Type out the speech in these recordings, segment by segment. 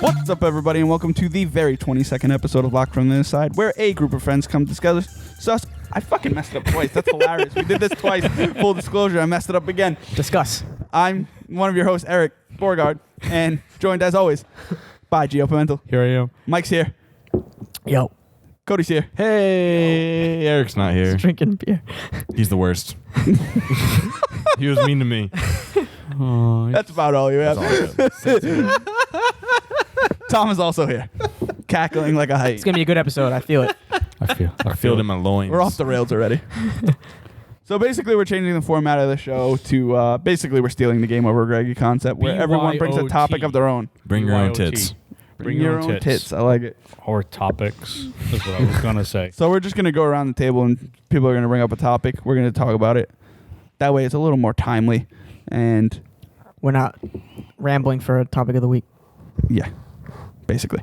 What's up, everybody, and welcome to the very 22nd episode of Locked from the Inside, where a group of friends come together. I fucking messed it up twice. That's hilarious. We did this twice. Full disclosure, I messed it up again. Discuss. I'm one of your hosts, Eric Beauregard, and joined as always by Gio Pimentel. Here I am. Mike's here. Yo. Cody's here. Hey, Eric's not here. He's drinking beer. He's the worst. He was mean to me. Oh, That's about all you have. Tom is also here, cackling like a hyena. It's going to be a good episode. I feel it. I feel it in my loins. We're off the rails already. So basically, we're changing the format of the show to basically we're stealing the Game Over Greggy concept, where everyone brings a topic of their own. Bring your own tits. Bring your own tits. I like it. Or topics. That's what I was going to say. So we're just going to go around the table and people are going to bring up a topic. We're going to talk about it. That way it's a little more timely. And we're not rambling for a topic of the week. Yeah, basically.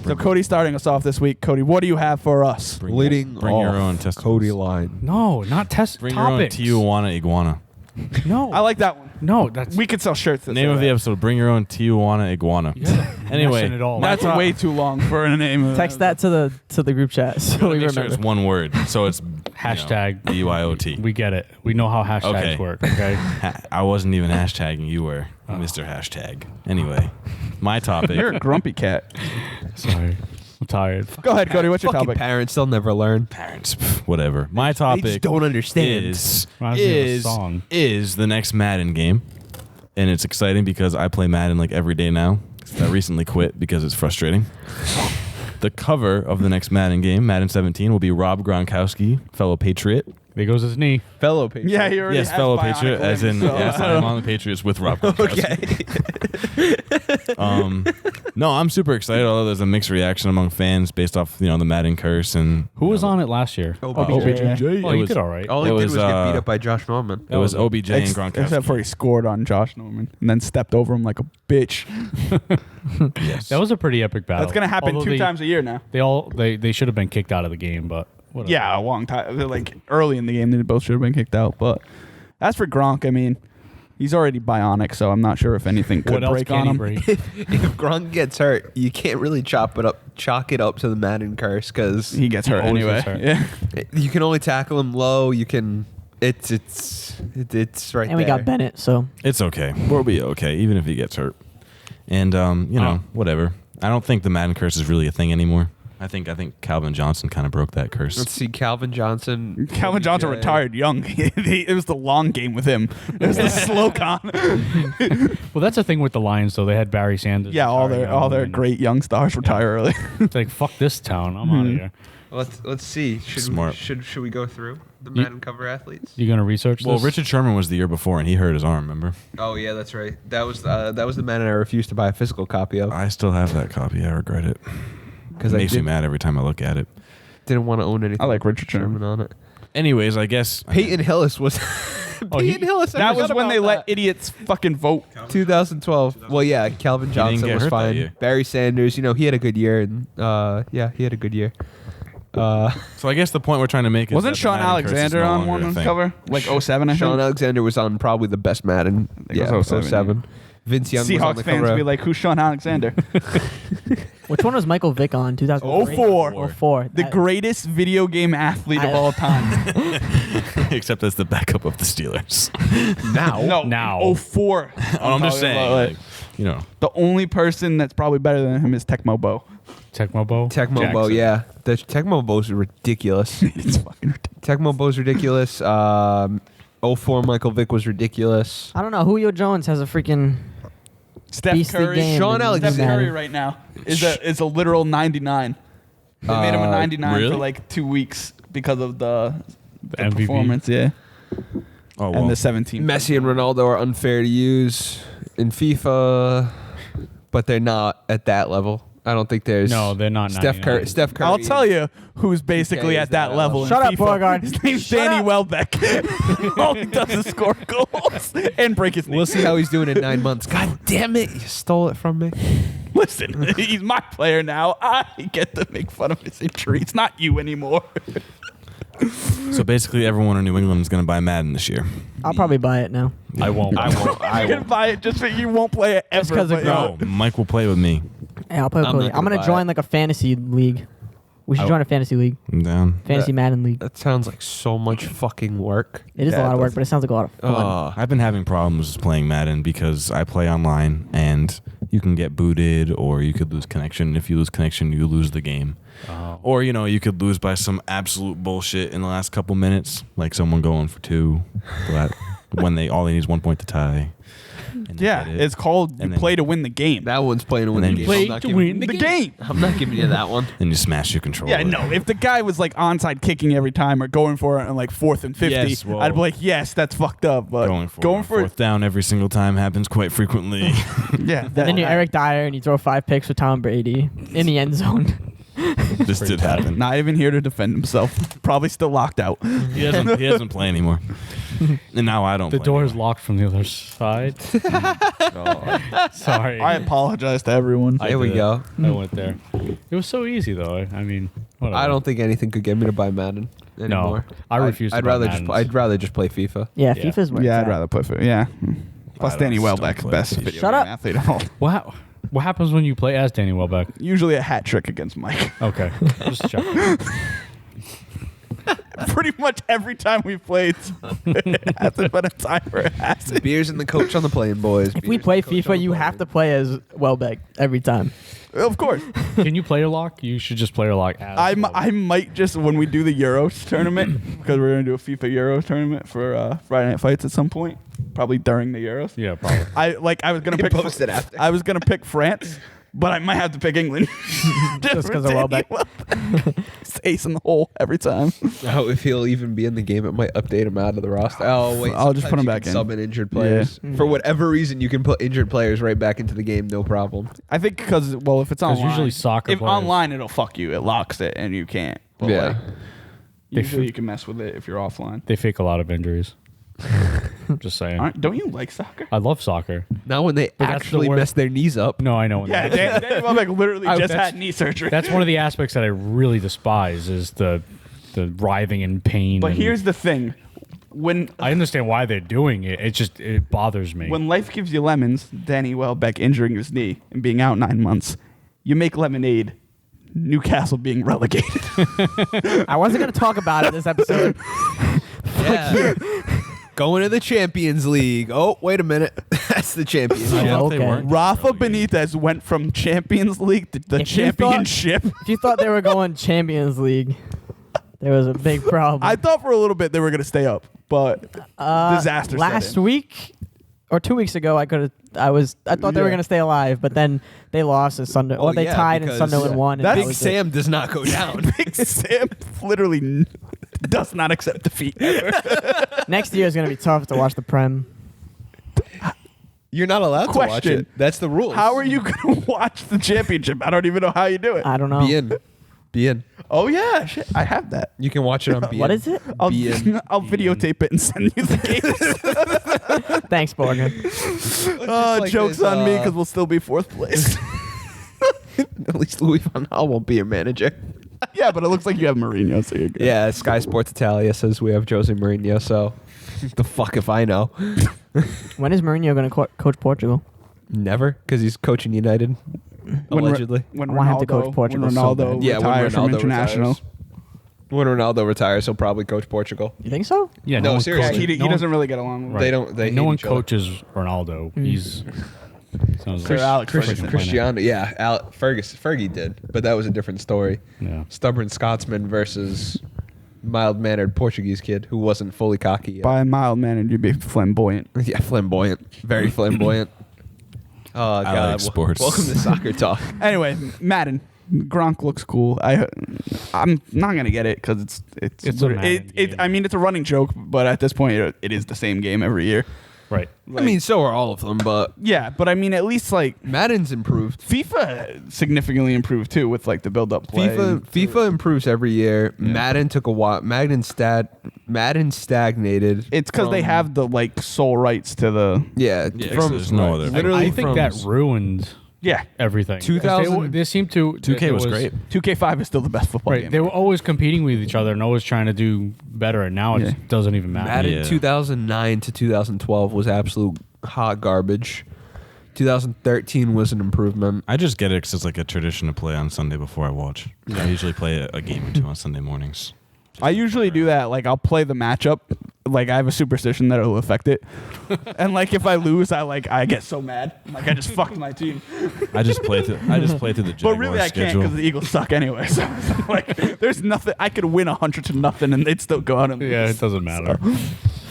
So Cody's starting us off this week. Cody, what do you have for us? Bring your own testicles. Cody line. No, not topics. Bring your own Tijuana Iguana. No. I like that one. No, that's... We could sell shirts. Name of the episode, Bring Your Own Tijuana Iguana. Anyway. That's way too long for a name. Text that to the group chat so we remember. Sure it's one word. So it's hashtag BYOT. We get it. We know how hashtags work, okay? I wasn't even hashtagging. You were Mr. Hashtag. Anyway, my topic. You're a grumpy cat. Sorry. I'm tired. Go ahead, Cody. What's your Fucking topic? parents, they'll never learn. Parents, whatever. My topic They just don't understand. is the next Madden game. And it's exciting because I play Madden like every day now. I recently quit because it's frustrating. The cover of the next Madden game, Madden 17, will be Rob Gronkowski, fellow Patriot. There goes his knee. Fellow Patriot. Yeah, he already has fellow bionic Patriot, limbs, as in so- I'm on the Patriots with Rob Gronkowski. Okay. No, I'm super excited, although there's a mixed reaction among fans based off, the Madden curse and Who was on it last year? OBJ. Oh, you did all right. All he It did was, was get beat up by Josh Norman. it was OBJ and Except Gronkowski. for he scored on Josh Norman and then stepped over him like a bitch. Yes. That was a pretty epic battle. That's going to happen Although two times a year now. They should have been kicked out of the game, but whatever. Yeah, a long time. Like early in the game, they both should have been kicked out. But as for Gronk, I mean, he's already bionic, so I'm not sure if anything could What else break can on he him. break? If Gronk gets hurt, you can't really chalk it up to the Madden curse because He gets hurt always anyway. gets hurt. Yeah. you can only tackle him low. You can. It's right And we there. got Bennett, so It's okay. We'll be okay, even if he gets hurt. And, whatever. I don't think the Madden curse is really a thing anymore. I think Calvin Johnson kind of broke that curse. Let's see, Calvin Johnson. Calvin Johnson OBJ. retired young. It was the long game with him. It was the slow con. Well, that's the thing with the Lions, though. They had Barry Sanders. Yeah, all retire their young, and great young stars retire early. It's like, fuck this town. I'm out of here. Let's see. Smart. Should we go through the Madden cover athletes? You going to research Well, this? Richard Sherman was the year before, and he hurt his arm, remember? Oh yeah, that's right. That was the Madden I refused to buy a physical copy of I still have that copy. I regret it. because It I makes me mad every time I look at it. didn't want to own anything. I like Richard Sherman. on it. Anyways, I guess... Peyton Hillis was. Peyton Hillis. I That was forgot when about they let that. idiots fucking vote. 2012. Well, yeah, Calvin didn't Johnson get was hurt that fine. year. Barry Sanders, he had a good year, and he had a good year. So I guess the point we're trying to make is Wasn't that the Sean Madden curse is Alexander no on longer one a on the thing. cover? Like 07, I think. Sean Alexander was on probably the best Madden. think it was 07, Vince Young was on Seahawks the fans cover. would be like, who's Sean Alexander? which one was Michael Vick on? 2003? 04. 04. The greatest video game athlete of all time. Except as the backup of the Steelers. now. Now. 04. I'm just saying, The only person that's probably better than him is Tecmo Bow. Tecmo Bow? Tecmo Bow, Jackson. yeah. The Tecmo Bow's ridiculous. It's fucking ridiculous. Tecmo Bow's ridiculous. 04 Michael Vick was ridiculous. I don't know. Julio Jones has a freaking Steph beastly Curry. game. Sean in Alexander. Steph Madden. Curry right now is a literal 99. They made him a 99 really? for like 2 weeks because of the MVP? performance, yeah. Oh, well. And the 17. Messi and Ronaldo are unfair to use in FIFA, but they're not at that level. I don't think there's. No, they're not Steph 99. Curry. Steph Curry. I'll tell you who's basically is at that that level. Shut in up, FIFA. Beauregard. His name's Shut Danny up. Welbeck. All he does is score goals and break his knee. We'll see how he's doing in 9 months. God damn it! You stole it from me. Listen, he's my player now. I get to make fun of his injury. It's not you anymore. So basically, everyone in New England is going to buy Madden this year. I'll probably buy it now. I won't. I won't. You're gonna buy it just so you won't play it ever. Just 'cause of but- Gronk. No, Mike will play with me. Hey, I'll play with I'm Cody. not I'm gonna gonna buy join it. like a fantasy league. We should join a fantasy league. I'm down. Fantasy Madden league. That sounds like so much fucking work. It is Yeah, a lot it of work, does. but it sounds like a lot of fun. I've been having problems playing Madden because I play online and you can get booted or you could lose connection. If you lose connection, you lose the game. Oh. Or, you could lose by some absolute bullshit in the last couple minutes, like someone going for 2, but when all they need is 1 point to tie. And they Yeah, get it. it's called you And then- play to win the game. That one's playing to win And the then game. you I'm Play not to giving- win the game. I'm not giving you that one. Then you smash your controller. Yeah, no. If the guy was like onside kicking every time or going for it on like 4th and 50, Yes, well- I'd be like, yes, that's fucked up. But Going for it, 4th down every single time happens quite frequently. yeah. And then you're Eric Dyer and you throw 5 picks with Tom Brady in the end zone. This did happen. Not even here to defend himself. Probably still locked out. He doesn't play anymore. And now I don't The play door is anymore. locked from the other side. Sorry. I apologize to everyone. I Here we did. go. I went there. It was so easy, though. I mean, whatever. I don't think anything could get me to buy Madden anymore. I refuse to I'd buy rather Maddens. I'd rather just play FIFA. Yeah, Yeah. FIFA's where Yeah, it's I'd at. rather play for yeah. Plus I Danny don't Welbeck, play best FIFA. video Shut game up. athlete of all. What happens when you play as Danny Welbeck? Usually a hat trick against Mike. Okay, just check. Pretty much every time we've played, it hasn't been a time where it hasn't. Beers and the coach on the playing, boys. If we play FIFA, you have to play as Welbeck every time. Of course. Can you player lock? You should just player lock as I might just, when we do the Euros tournament, because we're going to do a FIFA Euros tournament for Friday Night Fights at some point, probably during the Euros. Yeah, probably. I was going to pick post it after. I was going to pick France, but I might have to pick England. Just for 'cause of Danny Welbeck. It's ace in the hole every time. Oh, if he'll even be in the game, it might update him out of the roster. Oh wait, I'll just sometimes put him you back can in. Sub in injured players for whatever reason. You can put injured players right back into the game, no problem. I think because, well, if it's online. usually soccer If players- online, it'll fuck you. It locks it and you can't. But Yeah. like, They usually f- you can mess with it if you're offline. They fake a lot of injuries. Just saying. Don't you like soccer? I love soccer. Not when they But that's the actually worst- mess their knees up. No, I know. Yeah, Danny Welbeck literally I- just that's- had knee surgery. That's one of the aspects that I really despise is the writhing in pain. But and here's the thing. When I understand why they're doing it. It bothers me. when life gives you lemons, Danny Welbeck injuring his knee and being out 9 months, you make lemonade. Newcastle being relegated. I wasn't going to talk about it this episode. Yeah. Going to the Champions League. Oh, wait a minute. That's the Champions I League. Yeah, thought they okay. weren't Rafa relegated. Benitez went from Champions League to the If you thought- championship. If you thought they were going Champions League, there was a big problem. I thought for a little bit they were going to stay up, but disaster set Last in. week or 2 weeks ago, I thought they were Yeah. going to stay alive, but then they lost and Sunderland. Or they yeah, tied and because Sunderland won. And That's that Big was it. Sam does not go down. Big Sam literally does not accept defeat. Next year is going to be tough to watch the Prem. You're not allowed to watch Question. it. That's the rules. How are you going to watch the championship? I don't even know how you do it. I don't know. Be in. Be in. Oh yeah, shit, I have that. You can watch it on Be What In. is it? I'll, Be in. I'll videotape it and send you the games. Thanks, Morgan. like Joke's this, on me because we'll still be 4th place. At least Louis van Gaal won't be your manager. Yeah, but it looks like you have Mourinho, so you're good. Yeah, Sky Sports Italia says we have Jose Mourinho, so the fuck if I know. When is Mourinho going to coach Portugal? Never, because he's coaching United, allegedly. When I want him to coach Portugal when so Ronaldo bad. Yeah, when retires from Ronaldo international. retires. When Ronaldo retires, he'll probably coach Portugal. You think so? yeah, No, one seriously. Yeah, coaches- he doesn't really get along with Right. They don't. They no hate one each other. coaches Ronaldo. He's sounds Sir like Alex Christian Ferguson. Cristiano, yeah, Fergie did, but that was a different story. Yeah. Stubborn Scotsman versus mild-mannered Portuguese kid who wasn't fully cocky yet. By a mild mannered, you'd be flamboyant. Yeah, flamboyant, very flamboyant. Oh God! like sports. Welcome to Soccer Talk. Anyway, Madden. Gronk looks cool. I'm not gonna get it because It's a Madden game. I mean, it's a running joke, but at this point, it is the same game every year. Right. I mean, so are all of them, but Yeah, but I mean, at least like Madden's improved. FIFA significantly improved too with like the build-up play. FIFA improves every year. Yeah. Madden took a while. Madden stagnated. It's because they from- have the like sole rights to the yeah, Yeah, 'cause there's no other- literally I think from that ruined yeah. everything. 2000 They seem to 2K there was great. 2K5 is still the best football Right. game. They were always competing with each other and always trying to do better, and now it Yeah. just doesn't even matter. Madden Yeah. 2009 to 2012 was absolute hot garbage. 2013 was an improvement. I just get it because it's like a tradition to play on Sunday before I watch. I usually play a game or two on Sunday mornings. I usually do that. Like, I'll play the matchup. Like, I have a superstition that it'll affect it. And like, if I lose, I get so mad. Like, I just fucked my team. I just play through the Jaguars But really, I can't schedule. because the Eagles suck anyway. So like, there's nothing. I could win 100-0 and they'd still go out and lose. Yeah, it doesn't matter.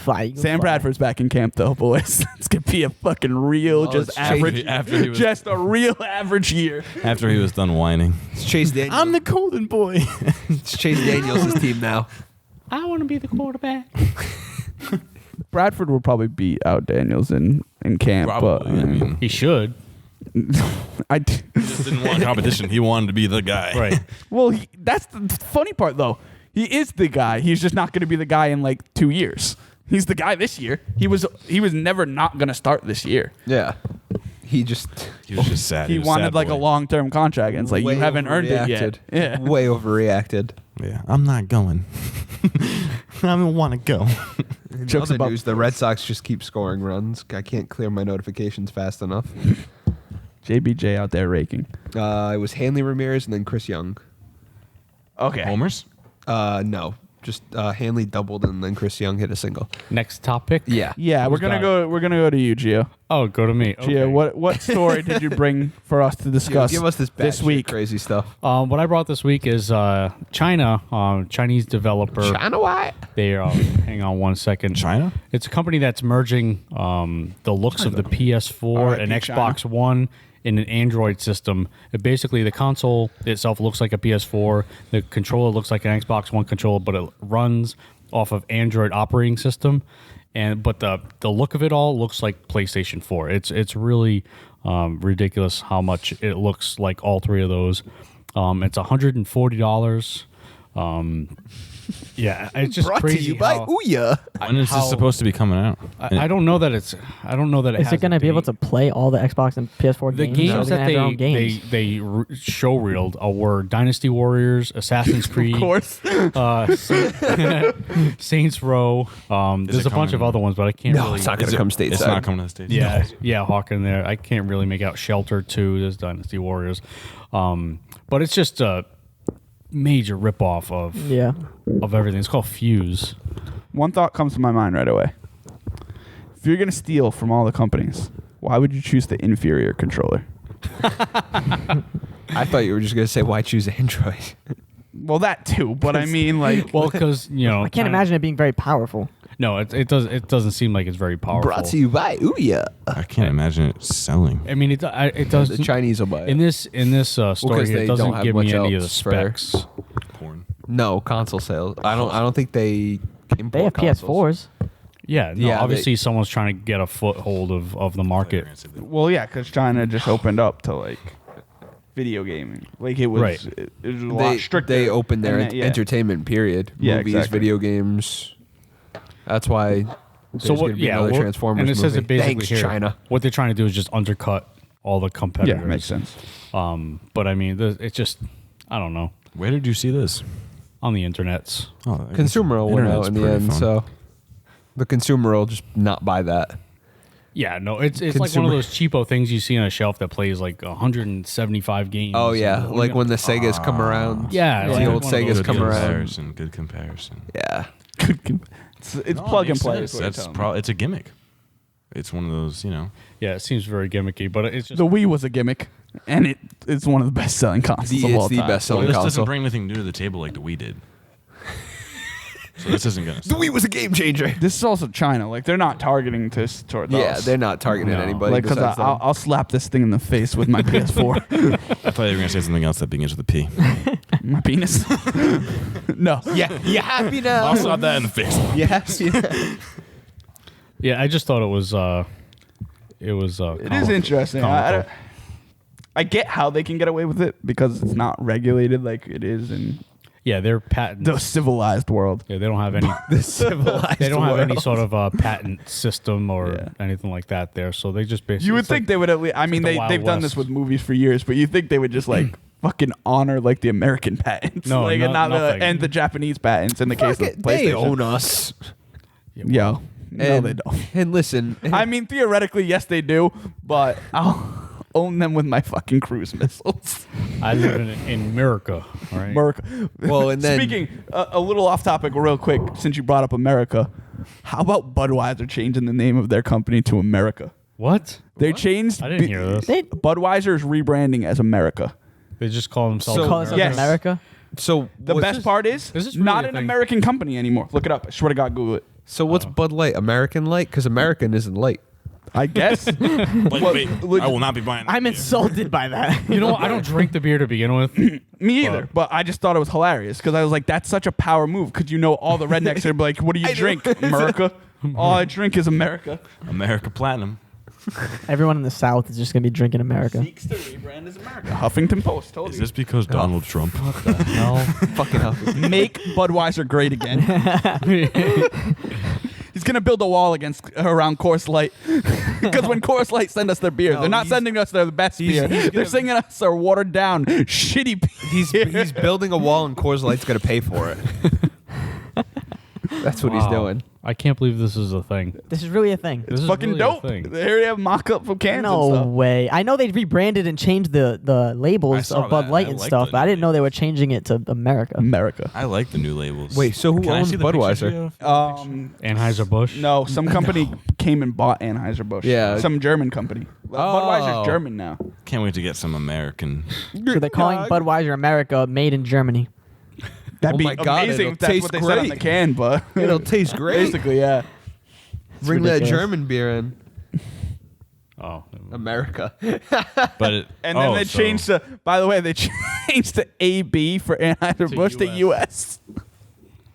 Fly. Sam Bradford's back in camp though, boys. It's gonna be a fucking real, Oh, just it's average, after he was- just a real average year. After he was done whining. It's Chase Daniels. I'm the golden boy. It's Chase Daniels' team now. I want to be the quarterback. Bradford will probably beat out Daniels in camp, Probably. I mean, He should. but he just didn't want competition. He wanted to be the guy. Right. well, that's the funny part though. He is the guy. He's just not going to be the guy in like 2 years. He's the guy this year. He was never not going to start this year. Yeah. He He was just sad. He was wanted sad like boy. a long-term contract, and it's like, way you haven't earned it yet. overreacted. Yeah. Way overreacted. Yeah, I'm not going. I don't want to go. In Jokes other about- news, the Red Sox just keep scoring runs. I can't clear my notifications fast enough. JBJ out there raking. It was Hanley Ramirez and then Chris Young. Okay. Homers? No, just Hanley doubled and then Chris Young hit a single. Next topic. Yeah. Yeah, we're Who's gonna got go. We're gonna go to you, Gio. Oh, go to me. Okay. Gio, what story did you bring for us to discuss? Give us this week. crazy stuff. What I brought this week is China, Chinese developer. China White. They are. Hang on one second. China? It's a company that's merging the looks of the PS4 and RIP Xbox One in an Android system. Basically, the console itself looks like a PS4. The controller looks like an Xbox One controller, but it runs off of Android operating system. But the look of it all looks like PlayStation 4. It's really ridiculous how much it looks like all three of those. It's $140. Yeah, it's just Brought crazy. to you by how- Ouya. When is how- this supposed to be coming out? I don't know that it's. I don't know that it Is has it going to a be able date. to play all the Xbox and PS4 The games? games Or are that gonna have their own games? they show reeled were Dynasty Warriors, Assassin's Creed, Of course. Saints Row. There's it a bunch of coming? other ones, but I can't No, really. it's not going to come stateside. It's not coming to the States. Yeah, yeah, Hawk in there. I can't really make out Shelter 2. There's Dynasty Warriors, but it's just a major ripoff Yeah. of everything. It's called Fuse. One thought comes to my mind right away. If you're gonna steal from all the companies, why would you choose the inferior controller? I thought you were just going to say, why choose Android? Well, that too, but I mean, like, Well, because I can't imagine it being very powerful. No, it doesn't seem like it's very powerful. Brought to you by Ouya. I can't imagine it selling. I mean, it does. The Chinese will buy it. In this story, 'cause here, they it don't doesn't have give me much any of the else for- specs. Porn. No, console sales. I don't think they import They have consoles. PS4s. Yeah, no, Yeah, obviously someone's trying to get a foothold of the market. well, yeah, because China just opened up to like video gaming. Like it was, Right. it was a lot stricter. They opened their and that- yeah. entertainment period. Yeah, Movies, exactly. video games. That's why there's going to be another Transformers and it says movie. it basically Thanks, here. China. What they're trying to do is just undercut all the competitors. Yeah, makes sense. But I mean, it's just I don't know Where did you see this? on the internets. Oh, I guess Consumer will win internet's out in the pretty end, fun. so the consumer will just not buy that. Yeah, no, it's like one Consumer- of those cheapo things you see on a shelf that plays like 175 games. Oh yeah, And like when the Segas come around. Yeah, the like old one of Segas those come good around. comparison. Good comparison. Yeah, It's No, plug it and makes play. sense. is what you're That's telling me. it's a gimmick. It's one of those, Yeah, it seems very gimmicky, but it's just The Wii was a gimmick, and it's one of the best-selling consoles of all it's the time. best-selling this console. doesn't bring anything new to the table like the Wii did. So this isn't gonna. The Wii was a game changer. This is also China. Like they're not targeting this towards Yeah, us. they're not targeting No. anybody. Like, because besides them. I'll slap this thing in the face with my PS4. I thought you were gonna say something else that begins with a P. My penis. No. Yeah, you happy now? I'll slap that in the face. Yes. yeah. I just thought it was It is interesting. I get how they can get away with it because it's not regulated like it is in Yeah, they're patents. the civilized world. Yeah, they don't have any. Civilized They don't have any world. sort of patent system or Yeah. anything like that there. So they just basically. You would it's think like- they would at least. I mean, like the Wild they've done this West. with movies for years, but you think they would just like fucking honor like the American patents, No, like, no- and not nothing. and the Japanese patents in the case Fuck of it, they PlayStation. own us. Yo, No, they don't. And listen, I mean, theoretically, yes, they do, but I'll own them with my fucking cruise missiles. I live in America. All right. America. well, and then Speaking a little off topic, real quick, since you brought up America, how about Budweiser changing the name of their company to America? What? They changed. I didn't hear this. Budweiser is rebranding as America. They just call themselves So- Call us Yes. America. so The what's best this- part is this really not a an thing? American company anymore. Look it up. I swear to God, Google it. So what's Bud Light? American Light? Because American isn't light. I guess. Wait, I will not be buying that I'm beer. insulted by that. You know what? I don't drink the beer to begin with. Me either. But I just thought it was hilarious because I was like, that's such a power move. Because you know all the rednecks are like, what do you drink? America. All I drink is America. America Platinum. Everyone in the South is just gonna be drinking America. Seeks to rebrand as America. Huffington Post told Is you. this because Donald Trump? Hell. Fucking hell. Make Budweiser great again. He's gonna build a wall around Coors Light because when Coors Light send us their beer, they're not sending us their best beer. They're sending us our watered down, shitty beer. He's building a wall and Coors Light's gonna pay for it. That's what he's Wow. doing. I can't believe this is a thing. This is really a thing. This is Fucking really a dope. thing. They already have mock-up for cans and No stuff. way. I know they rebranded and changed the I labels saw of Bud that. Light I and like stuff, the but I new didn't know they were changing it to America. America. I like the new labels. Wait, so who Can I owns see the pictures Budweiser? you have? Anheuser-Busch. No, some company came and bought Anheuser-Busch. Yeah. Some German company. Budweiser's German now. Can't wait to get some American. So they're calling Budweiser America, made in Germany. That'd Oh be my God, amazing it'll if that's taste what they said on the great. can, but It'll taste great. basically, yeah. Bring that ridiculous. German beer in. Oh. America. But it, And then they changed to, by the way, they changed to AB for Anheuser-Busch to US.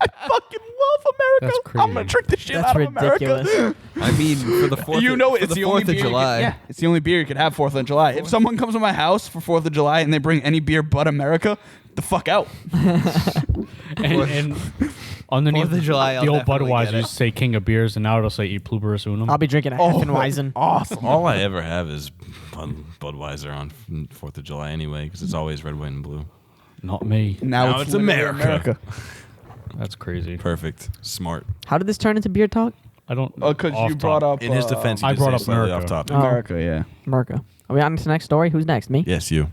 I fucking love America. That's I'm going crazy. to drink the shit That's out of ridiculous. America. I mean, for the 4th You know, for it's the the only 4th beer of July. Yeah, it's the only beer you could have 4th of July. If someone comes to my house for 4th of July and they bring any beer but America, the fuck out. And underneath 4th of July, the I'll old definitely Budweiser get it. used to say King of Beers, and now it'll say E Pluribus Unum. I'll be drinking a Heffenweisen. Awesome. all I ever have is Budweiser on 4th of July anyway, because it's always red, white, and blue. Not me. Now it's literally America. That's crazy. Perfect. Smart. How did this turn into beer talk? I don't. Because off you top. brought up In his defense, he I did brought say up slightly America. off topic. Oh. America, yeah. America. Are we on to the next story? Who's next? Me? Yes, you.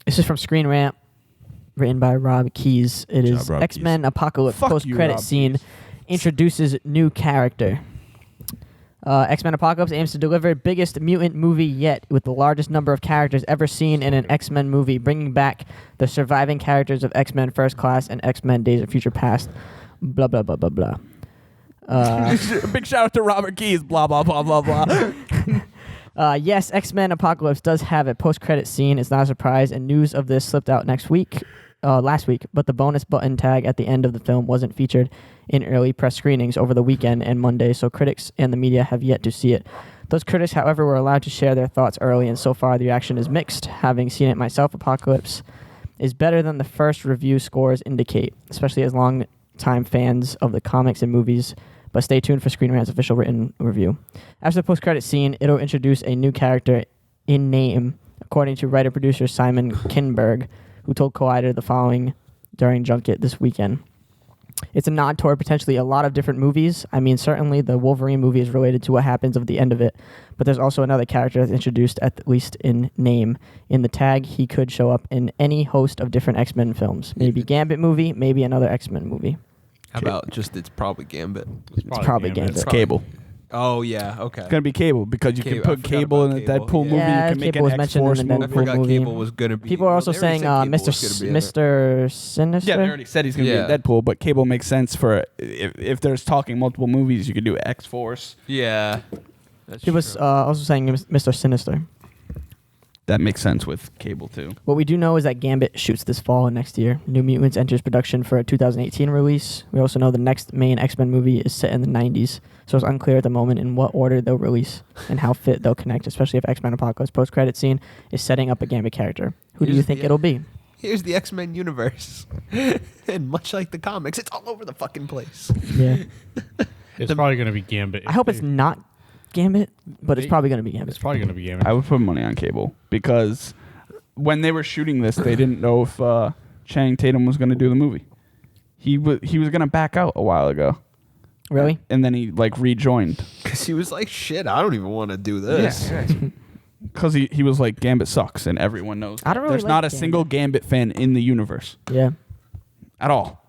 This is from Screen Rant, written by Rob Keyes. It Good is job, Rob X-Men Apocalypse Fuck you, post-credit Rob scene Keyes. introduces new character. X-Men Apocalypse aims to deliver biggest mutant movie yet, with the largest number of characters ever seen in an X-Men movie, bringing back the surviving characters of X-Men First Class and X-Men Days of Future Past. Blah blah blah blah blah. Big shout out to Robert Keyes. Blah, blah, blah, blah, blah. Yes, X-Men Apocalypse does have a post-credit scene. It's not a surprise, and news of this slipped out last week, but the bonus button tag at the end of the film wasn't featured in early press screenings over the weekend and Monday, so critics and the media have yet to see it. Those critics, however, were allowed to share their thoughts early, and so far the reaction is mixed. Having seen it myself, Apocalypse is better than the first review scores indicate, especially as long-time fans of the comics and movies. But stay tuned for Screen Rant's official written review. After the post-credit scene, it'll introduce a new character in name, according to writer-producer Simon Kinberg, who told Collider the following during Junket this weekend. It's a nod toward potentially a lot of different movies. I mean, certainly the Wolverine movie is related to what happens at the end of it, but there's also another character that's introduced, at least in name. In the tag, he could show up in any host of different X-Men films. Maybe Gambit movie, maybe another X-Men movie. How about just it's probably Gambit? It's probably Gambit. It's Cable. Oh, yeah. Okay. It's going to be Cable because you can Cable. I put forgot Cable in about the Cable. Deadpool movie. Yeah, You can make Cable was an mentioned in X-Force the I movie. Deadpool forgot movie. Cable was going to be. People are also they already saying said Cable was gonna be in it. Mr. Sinister. Yeah, they already said he's going to Yeah. be in Deadpool, but Cable makes sense for if there's talking multiple movies, you could do X-Force. Yeah. That's People was true. also saying Mr. Sinister. That makes sense with Cable, too. What we do know is that Gambit shoots this fall and next year. New Mutants enters production for a 2018 release. We also know the next main X-Men movie is set in the 90s, so it's unclear at the moment in what order they'll release and how fit they'll connect, especially if X-Men Apocalypse post-credit scene is setting up a Gambit character. Who do you Here's think the- it'll be? Here's the X-Men universe. And much like the comics, it's all over the fucking place. Yeah. It's probably going to be Gambit. I hope it's not Gambit, but it's probably going to be Gambit. It's probably going to be Gambit. I would put money on Cable because when they were shooting this, they didn't know if Channing Tatum was going to do the movie. He was going to back out a while ago. Really? And then he like rejoined. Because he was like, shit, I don't even want to do this. Because he was like, Gambit sucks, and everyone knows. I don't really There's like not a Gambit. single Gambit fan in the universe Yeah. at all.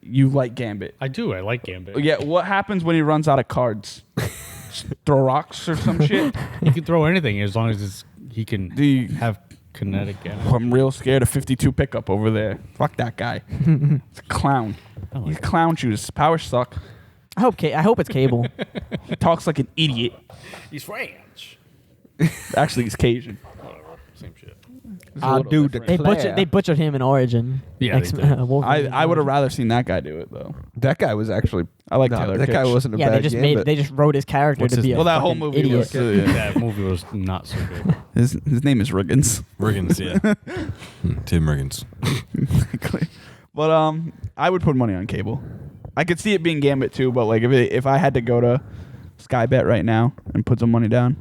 You like Gambit. I do. I like Gambit. Yeah, what happens when he runs out of cards? Just throw rocks or some shit? He can throw anything as long as he can The- have kinetic damage. I'm real scared of 52 pickup over there. Fuck that guy. It's a clown. I like He's it. clown shoes. Powers suck. I hope it's Cable. He talks like an idiot. He's French. Actually, he's Cajun. Whatever. Same shit. I do declare. They butchered him in Origin. Yeah, they did. Wolverine I would have Origin. rather seen that guy do it though. That guy was actually. I like no, Taylor that guy Kitsch. wasn't a Yeah, bad they just wrote his character What's to his be name? a Well, that whole fucking movie idiot. was. That movie was not so good. His name is Riggins. Riggins, yeah. Tim Riggins. But I would put money on Cable. I could see it being Gambit too, but like if I had to go to Skybet right now and put some money down,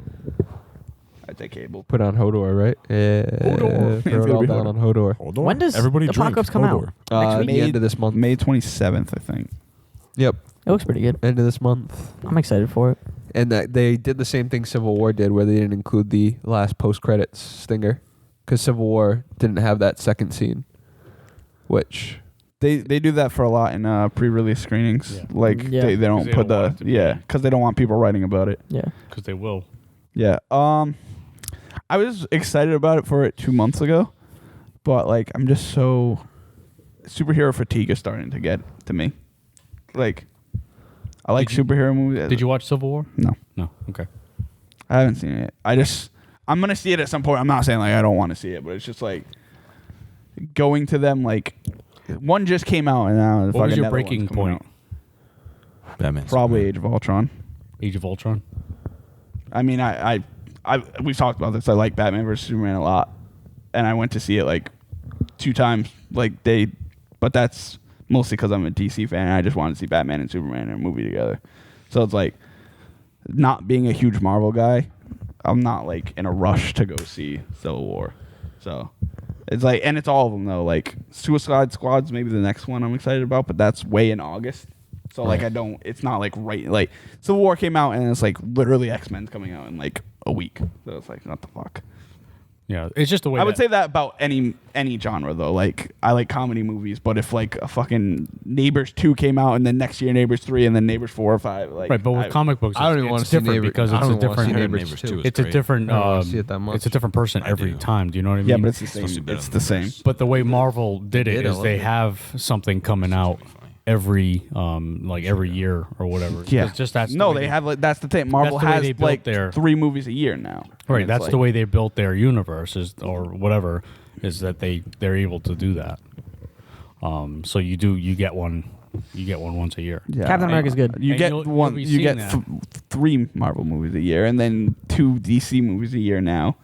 I'd take Cable. Put on Hodor, right? Yeah. Hodor. It's Throw it gonna all be down Hodor. on Hodor. Hold on. When does Everybody the drink Apocalypse come out? Hodor. Next week? The end of this month. May 27th, I think. Yep. It looks pretty good. End of this month. I'm excited for it. And that they did the same thing Civil War did, where they didn't include the last post-credits stinger, because Civil War didn't have that second scene, which They do that for a lot in pre-release screenings. Yeah. Like Yeah. they don't 'Cause they put don't want it to be- because they don't want people writing about it. Yeah. Because they will. Yeah. I was excited about it for it 2 months ago, but like I'm just so superhero fatigue is starting to get to me. Like I like Did you- superhero movies. Did you watch Civil War? No, No. Okay. I haven't seen it. I'm gonna see it at some point. I'm not saying like I don't want to see it, but it's just like going to them. Like one just came out, and now the What was fucking your other one's breaking coming point? out. Batman. Probably Age of Ultron. Age of Ultron? I mean, we've talked about this. I like Batman vs Superman a lot, and I went to see it like 2 times. But that's mostly because I'm a DC fan. And I just wanted to see Batman and Superman in a movie together. So it's like, not being a huge Marvel guy, I'm not like in a rush to go see Civil War. So it's like, and it's all of them though. Like Suicide Squad's maybe the next one I'm excited about, but that's way in August. So like it's not like like Civil War came out and it's like literally X-Men's coming out in like a week. So it's like, what the fuck? Yeah. It's just the way I would say that about any genre though. Like I like comedy movies, but if like a fucking Neighbors 2 came out and then next year Neighbors 3 and then Neighbors 4 or 5, like Right, but with comic books, I don't even it's want to see different Neighbors because I it's don't a even wanna see different. Neighbors 2 is It's a great. different. I don't wanna see it that much. It's a different person I every do. time. Do you know what I mean? yeah, but it's the Supposed to same. be better It's than the same. Neighbors. But the way Marvel did it did, I is love they it. have something coming out every every year or whatever. Yeah. It's just that's no, the way they have like that's the thing. Marvel the way has they built like their- 3 movies a year now. right. And That's it's the like- way they built their universe or whatever is that they're able to do that. So you get one once a year. Yeah. Captain America's good. You And get you'll one. be You seeing get that. 3 Marvel movies a year, and then 2 DC movies a year now,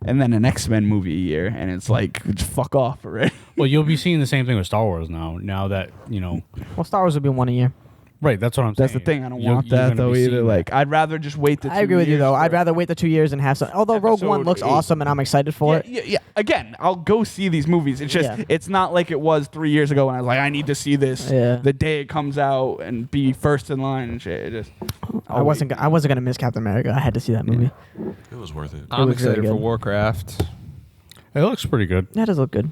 and then an X-Men movie a year, and it's like just fuck off already. Well, you'll be seeing the same thing with Star Wars now. Now that Well, Star Wars would be 1 a year. right. That's what I'm saying. That's the thing. I don't You're- want you're that gonna though be either. seeing Like that. I'd rather just wait the 2 I agree with you years though. I'd for- rather wait the 2 years and have some. Although Rogue One Episode looks 8. awesome and I'm excited for it. Yeah. Again, I'll go see these movies. It's just Yeah. it's not like it was 3 years ago when I was like, I need to see this Yeah. the day it comes out and be first in line and shit. It just I wasn't gonna miss Captain America. I had to see that movie. It was worth it. I'm looks really excited for good. Warcraft. It looks pretty good. That does look good.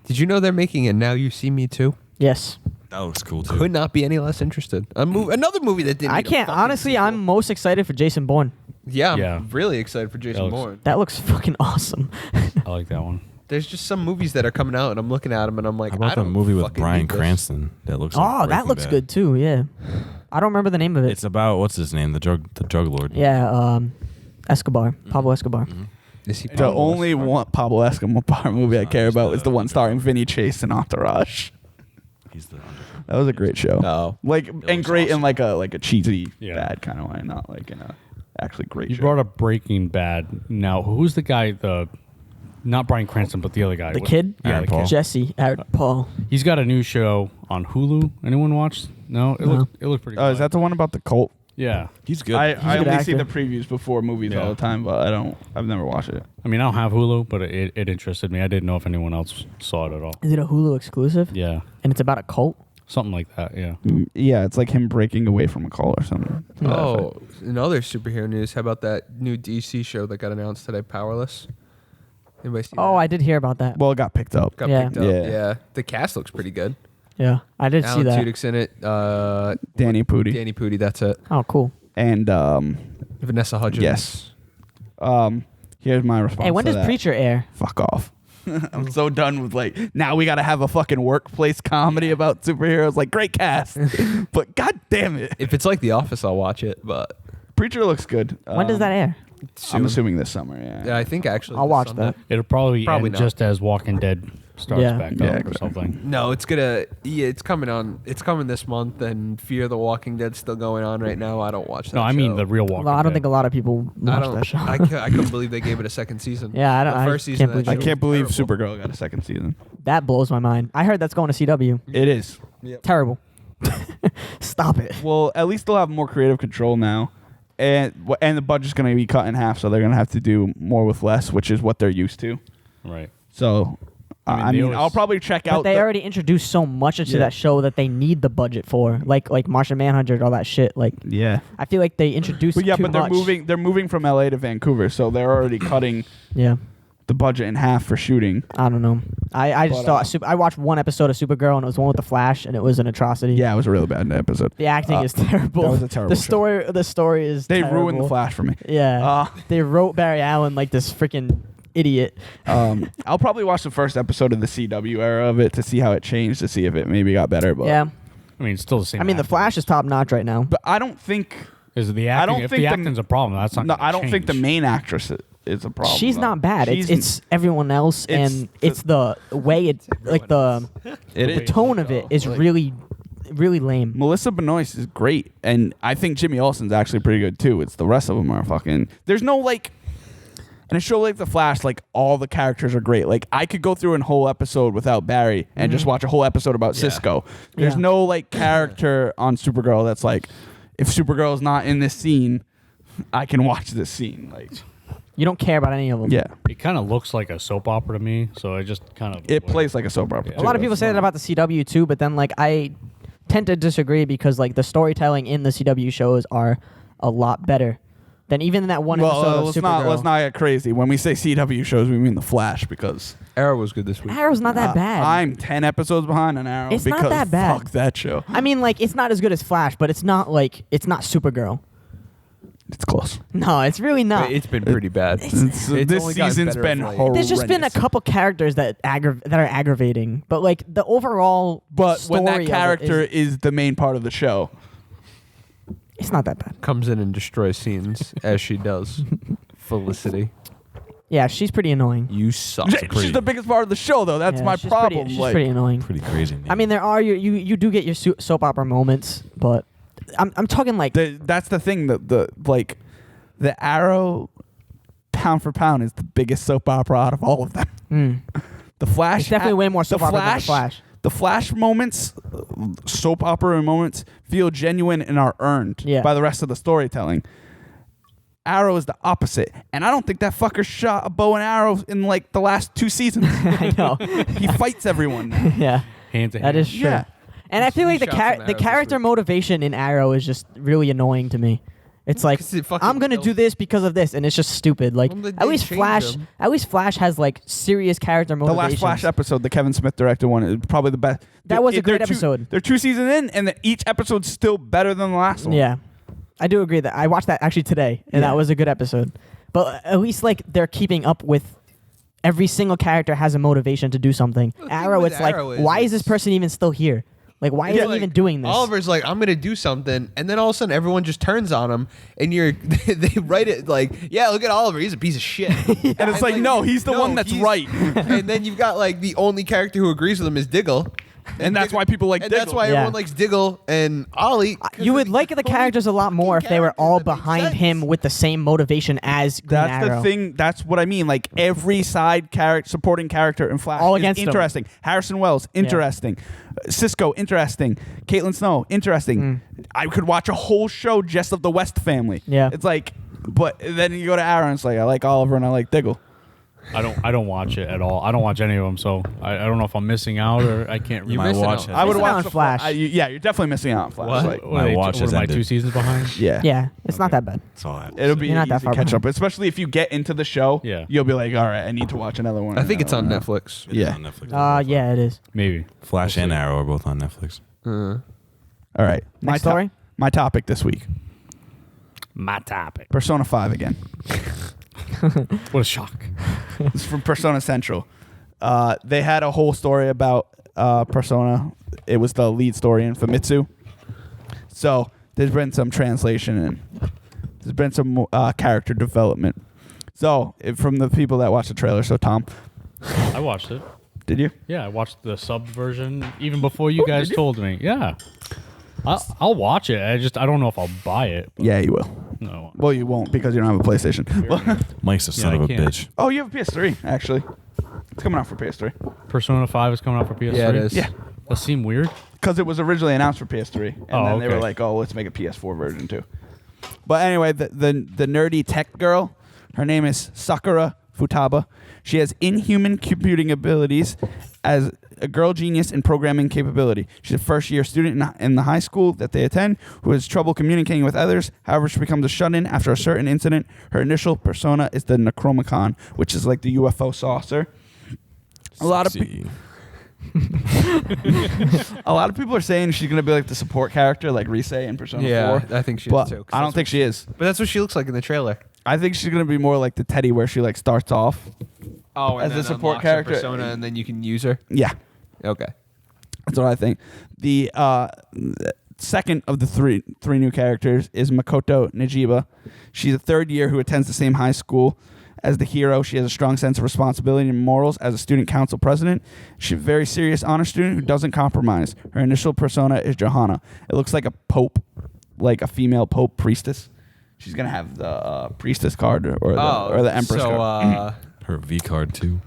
Did you know they're making a Now You See Me Too? Yes. That looks cool too. Could not be any less interested. Another movie that didn't. I need a can't fucking honestly. sequel. I'm most excited for Jason Bourne. Yeah, Yeah. I'm really excited for Jason looks- Bourne. That looks fucking awesome. I like that one. There's just some movies that are coming out, and I'm looking at them, and I'm like, How I about the don't movie with fucking Bryan need this. Cranston that looks like Oh, that Breaking looks Bad? good too. Yeah. I don't remember the name of it. It's about what's his name, the drug lord. Yeah. Escobar. Pablo Escobar. Is he the Pablo only Escobar? one Pablo Escobar movie I care he's about the is the one starring underdog. Vinny Chase and Entourage. He's the underdog. That was a great show. Oh. Like looks and great in awesome. like a cheesy Yeah. bad kind of way, not like in a actually great You show. brought up Breaking Bad. Now, who's the guy? Not Bryan Cranston, but the other guy. The What- kid? Yeah, Aaron the Paul. kid. Jesse. Paul. He's got a new show on Hulu. Anyone watched? No, it No. looked pretty. Oh, good. is that the one about the cult? Yeah. He's good. I a only good see the actor. previews before movies Yeah. all the time, but I've never watched it. I mean, I don't have Hulu, but it interested me. I didn't know if anyone else saw it at all. Is it a Hulu exclusive? Yeah. And it's about a cult? Something like that, yeah. Yeah, it's like him breaking away from a call or something. Oh, in other superhero news, how about that new DC show that got announced today, Powerless? Anybody see that? Oh, I did hear about that. Well, it got picked up. Got Yeah. picked up. Yeah. Yeah. The cast looks pretty good. Yeah, I did see Alan that. Tudyk's in it. Danny Pudi. Danny Pudi, that's it. Oh, cool. And Vanessa Hudgens. yes. Here's my response. Hey, when to does that. Preacher air? Fuck off. I'm so done with like now we gotta have a fucking workplace comedy about superheroes. Like great cast, but god damn it, If it's like The Office, I'll watch it, but Preacher looks good. When does that air? I'm soon. assuming this summer. Yeah. Yeah, I think actually. I'll this watch Sunday. that. It'll probably end not. just as Walking Dead starts Yeah. back Yeah, up or exactly. something. No, it's gonna. Yeah, it's coming on. It's coming this month, and Fear the Walking Dead's still going on right now. I don't watch that. No, I mean show. the real Walking Well, I don't Dead. think a lot of people I watch don't. that show. I couldn't believe they gave it a second season. Yeah, I don't- The I first can't season. of believe that I show can't was believe terrible. Supergirl got a second season. That blows my mind. I heard that's going to CW. It is. Terrible. Stop it. Well, at least they'll have more creative control now, and the budget's going to be cut in half, so they're going to have to do more with less, which is what they're used to. Right. So, I mean, they always- I'll probably check But out. they already introduced so much into Yeah. that show that they need the budget for, like Martian Manhunter and all that shit. Like, Yeah. I feel like they introduced But yeah, too but they're much. moving. They're moving from LA to Vancouver, so they're already cutting Yeah, the budget in half for shooting. I don't know. I just But, thought I watched one episode of Supergirl and it was one with the Flash and it was an atrocity. Yeah, it was a really bad episode. The acting is terrible. that was a terrible The show. story is. They terrible. ruined the Flash for me. Yeah. They wrote Barry Allen like this freaking idiot. I'll probably watch the first episode of the CW era of it to see how it changed, to see if it maybe got better. But Yeah. I mean, it's still the same. I mean, the acting. Flash is top notch right now. but I don't think. Is it the acting? don't If think the the- acting's a problem, that's not. No, gonna I don't think the change. main actress is a problem. She's though. not bad. She's- It's everyone else, It's and it's the way it like the it the is. tone of it is really lame. Melissa Benoist is great, and I think Jimmy Olsen's actually pretty good too. It's the rest of them are fucking. There's no like. In a show like The Flash, like all the characters are great. Like I could go through a whole episode without Barry and just watch a whole episode about Cisco. There's Yeah. no like character on Supergirl that's like, if Supergirl's not in this scene, I can watch this scene. Like, You don't care about any of them. yeah, It kind of looks like a soap opera to me, so I just kind of. it plays like a soap opera. Yeah. A lot of too. people say that about the CW too, but then like I tend to disagree because like the storytelling in the CW shows are a lot better than even that one episode Well, of Supergirl. let's not get crazy. When we say CW shows, we mean The Flash because Arrow was good this week. Arrow's not that bad. I'm 10 episodes behind on Arrow. It's not because that bad. Fuck that show. I mean, like it's not as good as Flash, but it's not Supergirl. It's close. No, it's really not. It's been pretty bad. This only gotten season's better been of late. horrible. There's just been a couple characters that are aggravating, but like the overall But when story that of it character is, is the main part of the show, it's not that bad. Comes in and destroys scenes as she does. Felicity, Yeah, she's pretty annoying. you suck. she's the biggest part of the show, though. That's Yeah, my she's problem. She's like, pretty annoying. Pretty crazy. I mean, there are you do get your soap opera moments, but I'm talking like that's the thing. The Arrow, pound for pound, is the biggest soap opera out of all of them. The Flash, It's definitely way more soap opera than The Flash. The Flash moments, soap opera moments, feel genuine and are earned Yeah. by the rest of the storytelling. Arrow is the opposite, and I don't think that fucker shot a bow and arrow in like the last 2 seasons. I know. He fights everyone now. Yeah, hand to that hand. is true. Yeah. And I feel like He shot some the arrows character this week. motivation in Arrow is just really annoying to me. It's like 'Cause it fucking I'm gonna kills- do this because of this, and it's just stupid. Like Well, they at least change Flash, him. Has like serious character The motivation. last Flash episode, the Kevin Smith directed one, is probably the best. That was a They're great episode. They're 2 seasons in, and each episode's still better than the last one. Yeah, I do agree that I watched that actually today, and Yeah. that was a good episode. But at least like they're keeping up with. Every single character has a motivation to do something. The thing Arrow, with it's Arrow like, is why is this it's- person even still here? Like, why is Yeah, he like, even doing this? Oliver's like, I'm gonna do something, and then all of a sudden everyone just turns on him, and they write it like, yeah, look at Oliver, he's a piece of shit. And it's like, no, he's the one that's he's- right. And then you've got like the only character who agrees with him is Diggle. And that's why people like and Diggle. that's why Yeah. everyone likes Diggle and Ollie. 'cause You would they're like the only characters a lot more if they were characters all that make behind sense. him with the same motivation as Green That's Arrow. the thing. That's what I mean. Like every side character, supporting character in Flash, All is against him. interesting. Harrison Wells, interesting. Cisco, interesting. Caitlin Snow, interesting. I could watch a whole show just of the West family. Yeah. It's like, but then you go to Arrow, and it's like I like Oliver and I like Diggle. I don't watch it at all. I don't watch any of them, so I don't know if I'm missing out or I can't. You really might watch it. I would Missing out watch on Flash. yeah, you're definitely missing out on Flash. What? Like, My watch has am I ended. 2 seasons behind? yeah. Yeah, it's not that bad. That's all I have. It'll be You're not easy that to far catch behind. up, especially if you get into the show. Yeah. You'll be like, all right, I need to watch another one. I think it's on another one. Netflix. It is Yeah. on Netflix. Yeah, it is. Maybe. Flash and Arrow are both on Netflix. All right. Next story? My topic this week. My topic. Persona 5 again. What a shock. It's from Persona Central. They had a whole story about Persona. It was the lead story in Famitsu. So there's been some translation and there's been some character development. So from the people that watched the trailer, so Tom, I watched it. did you? Yeah, I watched the sub version even before you guys told me. Yeah. I'll watch it. I don't know if I'll buy it. Yeah, you will. No. Well, you won't because you don't have a PlayStation. Mike's a son I of a can't. bitch. Oh, you have a PS3, actually. It's coming out for PS3. Persona 5 is coming out for PS3. Yeah, it is. Yeah. That seemed weird. Because it was originally announced for PS3. And then they were okay. like, oh, let's make a PS4 version too. But anyway, the nerdy tech girl, her name is Sakura Futaba. She has inhuman computing abilities as a girl genius in programming capability. She's a first-year student in the high school that they attend who has trouble communicating with others. However, she becomes a shut-in after a certain incident. Her initial persona is the Necromicon, which is like the UFO saucer. A lot of Sexy. A lot of people are saying she's gonna be like the support character, like Rise in Persona Yeah, 4. I think she but is too. 'cause I don't that's think she is. But that's what she looks like in the trailer. I think she's gonna be more like the Teddy, where she like starts off. Oh, As and a then support unlocks her character. persona, and then you can use her. Yeah, Okay. that's what I think. The second of the three new characters is Makoto Najiba. She's a third year who attends the same high school as the hero. She has a strong sense of responsibility and morals as a student council president. She's a very serious honor student who doesn't compromise. Her initial persona is Johanna. It looks like a pope, like a female pope priestess. She's gonna have the priestess card or the empress card. Her V card too.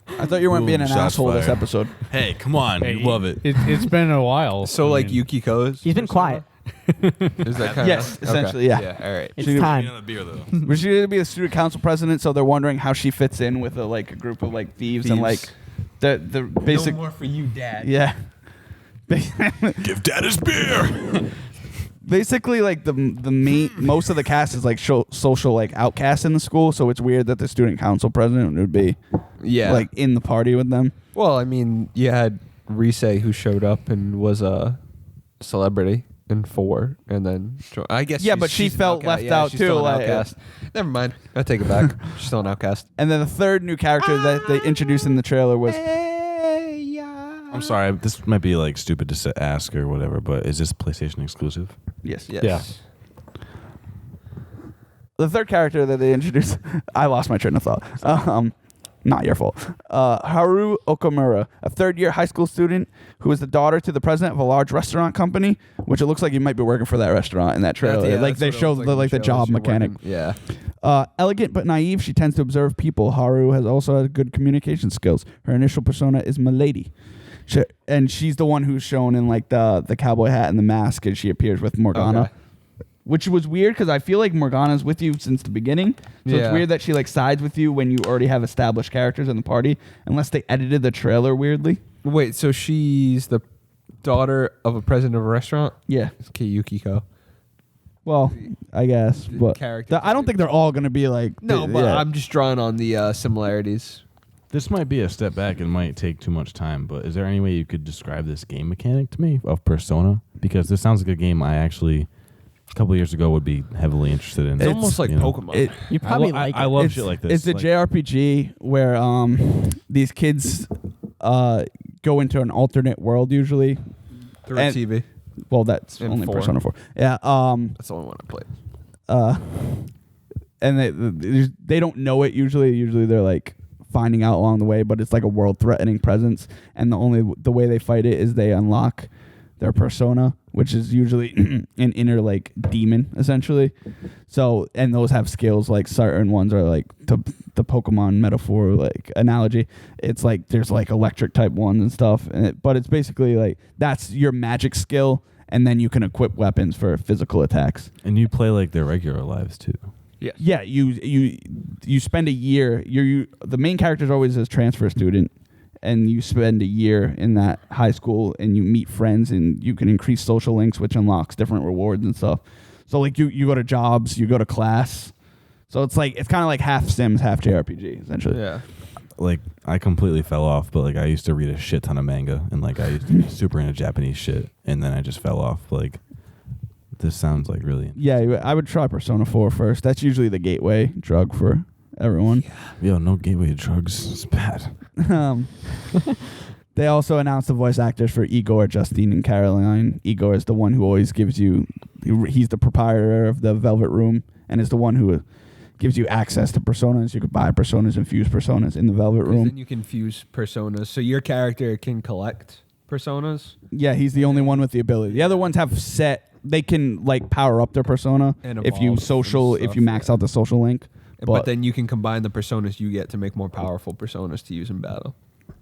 I thought you weren't being an shots asshole this fired. episode. Hey, come on, Hey, you love it. It's been a while. So I like mean, Yukiko's. He's been quiet. Is that kind Yes, of essentially, yeah. Yeah. All right. It's She's- time. Another beer though. But she's gonna be the student council president, so they're wondering how she fits in with a group of like thieves and like the basic. for you, Dad. Yeah. Give Dad his beer. Basically, like the main most of the cast is like social like outcasts in the school, so it's weird that the student council president would be Yeah. like in the party with them. Well, I mean, you had Rise who showed up and was a celebrity in 4, and then I guess. Yeah, but she she's an felt outcast. left Yeah, out she's too, still an like- outcast. Never mind. I take it back. She's still an outcast. And then the third new character that they introduced in the trailer was I'm sorry, this might be like stupid to ask or whatever, but is this PlayStation exclusive? yes. Yes. Yeah. The third character that they introduced, I lost my train of thought. Not your fault. Haru Okamura, a third-year high school student who is the daughter to the president of a large restaurant company, which it looks like you might be working for that restaurant in that trailer. Yeah, like that's they what it show looks in the trailers. job You're mechanic. working- Yeah. Elegant but naive, she tends to observe people. Haru has also had good communication skills. Her initial persona is Milady. And she's the one who's shown in like the cowboy hat and the mask, and she appears with Morgana. Okay. Which was weird because I feel like Morgana's with you since the beginning. So Yeah. it's weird that she like sides with you when you already have established characters in the party, unless they edited the trailer weirdly. Wait, so she's the daughter of a president of a restaurant? Yeah. Okay, Yukiko. Well, I guess, but character I don't think they're all gonna be like. No, but yeah. I'm just drawing on the similarities. This might be a step back and might take too much time, but is there any way you could describe this game mechanic to me of Persona? Because this sounds like a game I actually, a couple of years ago, would be heavily interested in. It's almost like you know. Pokemon. You probably I like I it. love It's- shit like this. It's a Like, JRPG where these kids go into an alternate world usually. Through and- TV. Well, that's In only 4. Persona 4. Yeah. That's the only one I played. And they don't know it usually. Usually they're like finding out along the way, but it's like a world-threatening presence. And the way they fight it is they unlock their persona, which is usually an inner like demon essentially. So, and those have skills like certain ones are like the Pokemon metaphor like analogy. It's like there's like electric type ones and stuff, but it's basically like that's your magic skill. And then you can equip weapons for physical attacks. and you play like their regular lives too. Yeah, you spend a year. The main character is always a transfer student, and you spend a year in that high school, and you meet friends, and you can increase social links, which unlocks different rewards and stuff. So like you go to jobs, you go to class. So it's kind of like half Sims, half JRPG essentially. Yeah. Like I completely fell off, but like I used to read a shit ton of manga, and like I used to be super into Japanese shit, and then I just fell off. Like this sounds like really Yeah, I would try Persona 4 first. That's usually the gateway drug for everyone. Yo, no gateway drugs. It's bad. They also announced the voice actors for Igor, Justine, and Caroline. Igor is the one who always gives you. He's the proprietor of the Velvet Room, and is the one who gives you access to personas. You could buy personas and fuse personas in the Velvet Room. Then you can fuse personas, so your character can collect personas. Yeah, he's the only one with the ability. The other ones have set. They can like power up their persona And if you evolve and if you max out the social link. But then you can combine the personas you get to make more powerful personas to use in battle.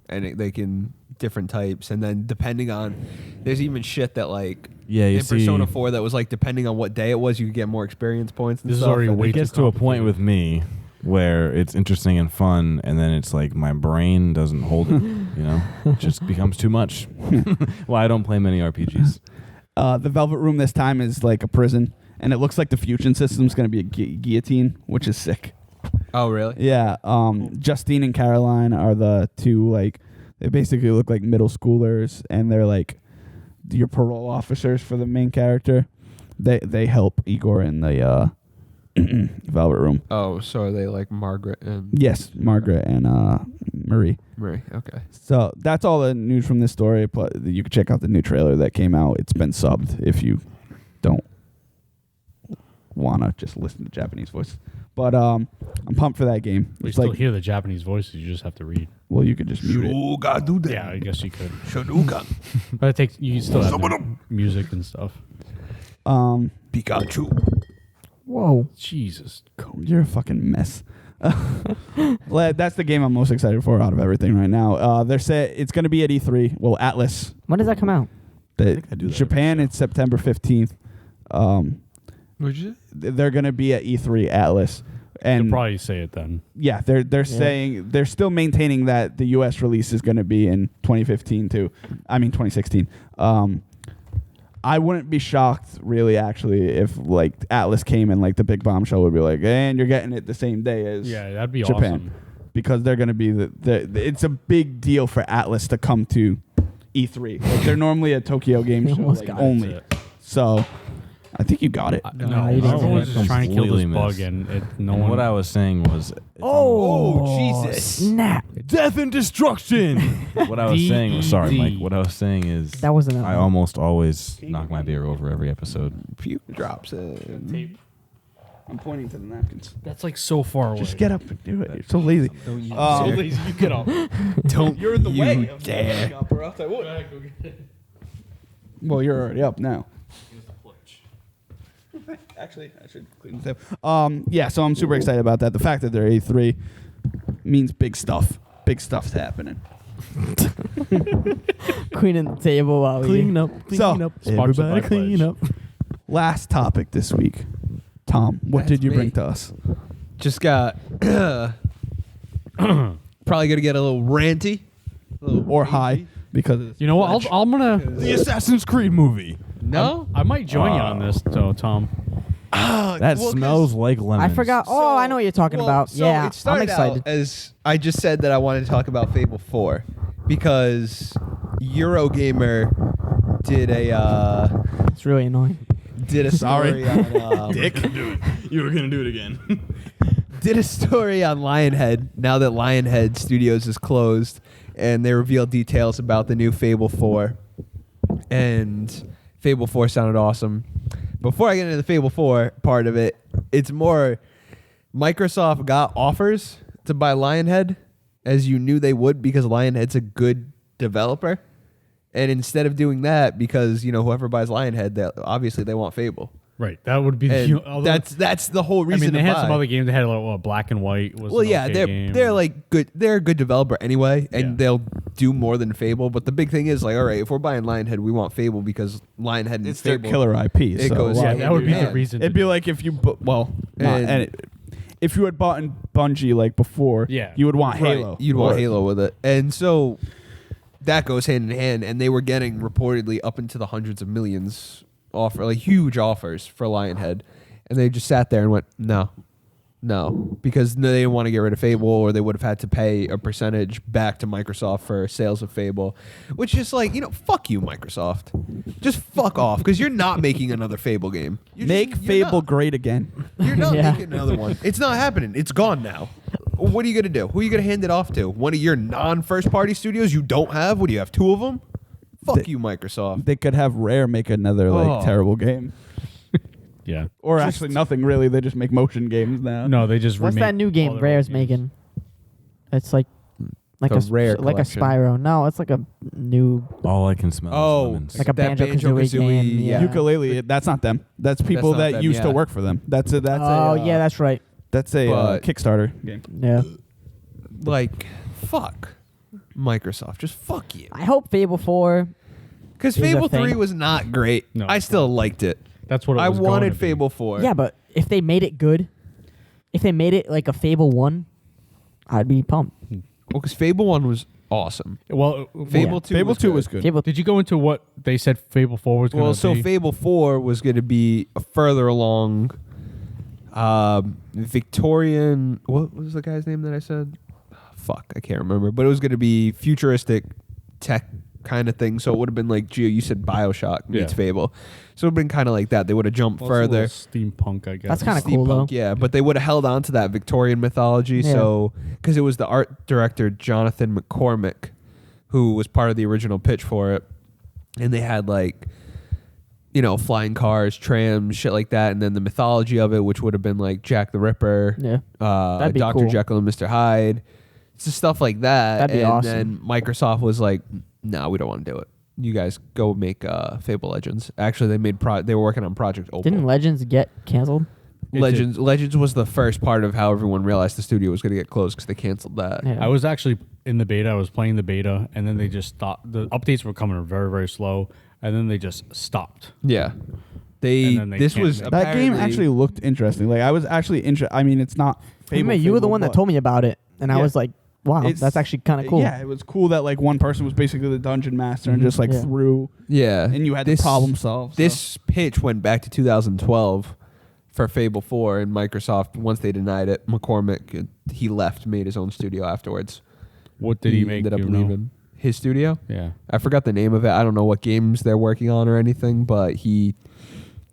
And they can different types, and then depending on, there's even shit that like Yeah, you in see, Persona 4 that was like depending on what day it was, you could get more experience points. And This is stuff. already And way it gets too to a point complicated. with me where it's interesting and fun, and then it's like my brain doesn't hold it. It just becomes too much. Well, I don't play many RPGs. The Velvet Room this time is like a prison, and it looks like the fusion system is going to be a guillotine, which is sick. Oh really? Yeah. Justine and Caroline are the two, like, they basically look like middle schoolers, and they're like your parole officers for the main character. They help Igor in the Velvet Room. Oh, so are they like Margaret and Yes, Margaret and Marie. Marie? Okay. So that's all the news from this story. But you can check out the new trailer that came out. It's been subbed if you don't wanna just listen to Japanese voice. But I'm pumped for that game. We It's still like, hear the Japanese voices. You just have to read. well, you could just mute it. Yeah, I guess you could. Shoryuken. But it takes you still have the music and stuff. Pikachu. Whoa. Jesus. You're a fucking mess. Well, that's the game I'm most excited for out of everything right now. They're saying it's going to be at E3. Well, Atlas. When does that come out? think I do that Japan, every it's September 15th. Would you? They're going to be at E3 Atlas. You'll And probably say it then. yeah, they're saying they're still maintaining that the US release is going to be in 2015 too. I mean 2016. I wouldn't be shocked really actually if like Atlas came and like the big bombshell would be like, and you're getting it the same day as Yeah, that'd be Japan. awesome. Because they're going to be it's a big deal for Atlas to come to E3. Like they're normally a Tokyo Game Show almost like, got it. only. That's So I think you got it. No, you didn't everyone's get it. just trying to kill this Completely bug, missed. and no And one. what I was saying was it's Oh, Jesus. Snap. death and destruction. What I was saying was sorry, Mike. What I was saying is That wasn't I almost always knock my beer over every episode. Few drops in. tape. I'm pointing to the napkins. That's like so far away. Just get up and do it. You're so lazy. Don't you So dare. lazy. You get up. Don't You're in the you way. dare. Well, you're already up now. Actually, I should clean this up. Yeah, so I'm super excited about that. The fact that they're A3 means big stuff. Big stuff's happening. Cleaning the table while we Clean up, So, Sponsored by everybody clean Pledge. up. Last topic this week. Tom, what That's did you me. bring to us? Just got probably gonna get a little ranty, a little Or ragey. high, because of You know what? I'm gonna. The Assassin's Creed movie. No, I might join you on this, though, Tom. That smells like lemon. I forgot. Oh, I know what you're talking about. So Yeah, it I'm started excited. out as I just said that I wanted to talk about Fable 4 because Eurogamer did a It's really annoying. Sorry. story on You were gonna do it again. did a story on Lionhead now that Lionhead Studios is closed, and they revealed details about the new Fable 4. And Fable 4 sounded awesome. Before I get into the Fable 4 part of it, it's more Microsoft got offers to buy Lionhead, as you knew they would because Lionhead's a good developer. And instead of doing that, because whoever buys Lionhead, obviously they want Fable. Right. That would be. And Although, that's the whole I reason. mean, they to had buy. some other games. They had like Black and White. Was Well, an yeah, okay game. they're like good. They're a good developer anyway, and Yeah. they'll do more than Fable. But the big thing is like, all right, if we're buying Lionhead, we want Fable because Lionhead and it's their Fable. killer IP. It so goes why Yeah, hand that would in be the hand. reason. It'd be like if you, If you had bought in Bungie like before, Yeah. you would want Right, Halo. you'd want Halo with it. And so that goes hand in hand. And they were getting reportedly up into the hundreds of millions like huge offers for Lionhead. And they just sat there and went, no, because they didn't want to get rid of Fable, or they would have had to pay a percentage back to Microsoft for sales of Fable, which is like, fuck you, Microsoft. Just fuck off, because you're not making another Fable game. Make Fable great again. You're not Yeah. making another one. It's not happening. It's gone now. What are you going to do? Who are you going to hand it off to? One of your non-first party studios you don't have? What do you have, 2 of them? Fuck you, Microsoft. They could have Rare make another Oh. terrible game. Yeah. Or actually nothing really. They just make motion games now. No, they just What's remake that new all game their Rare's old games. making? It's like A Rare like a collection. Spyro. No, it's like a new All I can smell is lemons. like a That Banjo-Kazooie game. yeah. Ukulele, that's not them. That's people not that them, used to yeah. work for them. That's yeah, that's right. that's a But- Kickstarter game. Yeah. Like, fuck. Microsoft. Just fuck you. I hope Fable 4. Because Is a Fable thing. 3 was not great. No, I it's still liked it. That's what it I was going wanted to be. Fable 4. Yeah, but if they made it good, if they made it like a Fable 1, I'd be pumped. Well, because Fable 1 was awesome. Well, Fable 2 Fable was 2 good. was good. Fable did you go into what they said Fable 4 was going to Well, be? so Fable 4 was going to be a further along Victorian... What was the guy's name that I said? Fuck, I can't remember. But it was going to be futuristic tech kind of thing. So it would have been like, Gio, you said Bioshock meets Yeah. Fable. So it would have been kind of like that. They would have jumped Well, it's a further. little steampunk, I guess. That's kinda cool, though. Steampunk, yeah, but they would have held on to that Victorian mythology. Yeah. So, because it was the art director Jonathan McCormick who was part of the original pitch for it, and they had like, flying cars, trams, shit like that, and then the mythology of it, which would have been like Jack the Ripper, Yeah. That'd be Dr. cool. Jekyll and Mr. Hyde, it's just stuff like that. That'd be and awesome. then Microsoft was like, "No, we don't want to do it. You guys go make Fable Legends." Actually, they were working on Project Opal. Didn't Legends get canceled? Legends was the first part of how everyone realized the studio was going to get closed because they canceled that. Yeah. I was actually in the beta. I was playing the beta, and then they just stopped. The updates were coming very, very slow, and then they just stopped. Yeah. And then they This can't was make- That game apparently- actually looked interesting. Like I was actually interested. I mean, it's not. You were the one that told me about it, and I Yeah. was like, "Wow, It's- that's actually kind of cool." Yeah, it was cool that like one person was basically the dungeon master and just like Yeah. threw, Yeah. and you had this the problem solved. so. This pitch went back to 2012 for Fable 4, and Microsoft, once they denied it, McCormick, he left, made his own studio afterwards. What did he make? Ended up you know? leaving his studio. Yeah. I forgot the name of it. I don't know what games they're working on or anything, but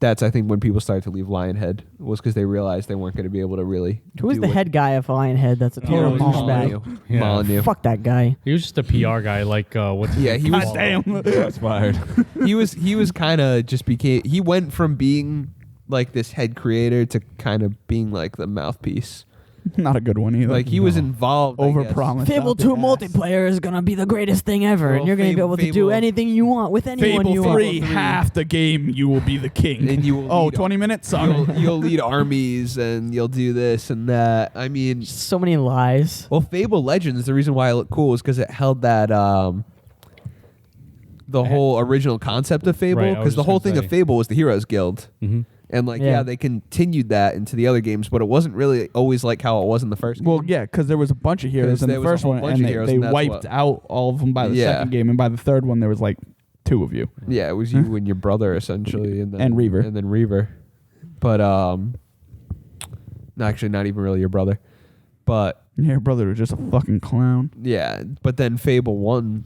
that's I think when people started to leave Lionhead was because they realized they weren't going to be able to really. Who is do the what- head guy of Lionhead? That's a total Oh, douchebag. Molyneux. Yeah. Molyneux. Fuck that guy. He was just a PR guy, like what's his Yeah, name? he was- God damn. Inspired. He was kind of just became. He went from being like this head creator to kind of being like the mouthpiece. Not a good one either. Like he was involved. I guess. overpromised. Fable out the 2 ass. multiplayer is gonna be the greatest thing ever, and Well, you're gonna be able to do Fable- anything you want with anyone Fable you 3, want. half the game, you will be the king. And you will oh, lead 20 minutes? Sorry. You'll lead armies and you'll do this and that. I mean, So many lies. well, Fable Legends. The reason why it looked cool is because it held that the whole original concept of Fable. Right, I was Because the just whole gonna thing of say. Fable was the Heroes Guild. Mhm. And like, Yeah. yeah, they continued that into the other games, but it wasn't really always like how it was in the first. Well, game. yeah, because there was a bunch of heroes 'Cause in there the was a first whole one, bunch and of they, heroes, they and that's wiped what- out all of them by the Yeah. second game, and by the third one, there was like 2 of you. Yeah, it was you and your brother essentially, and then And Reaver. and then Reaver, but no, actually, not even really your brother, but Your brother was just a fucking clown. yeah, but then Fable 1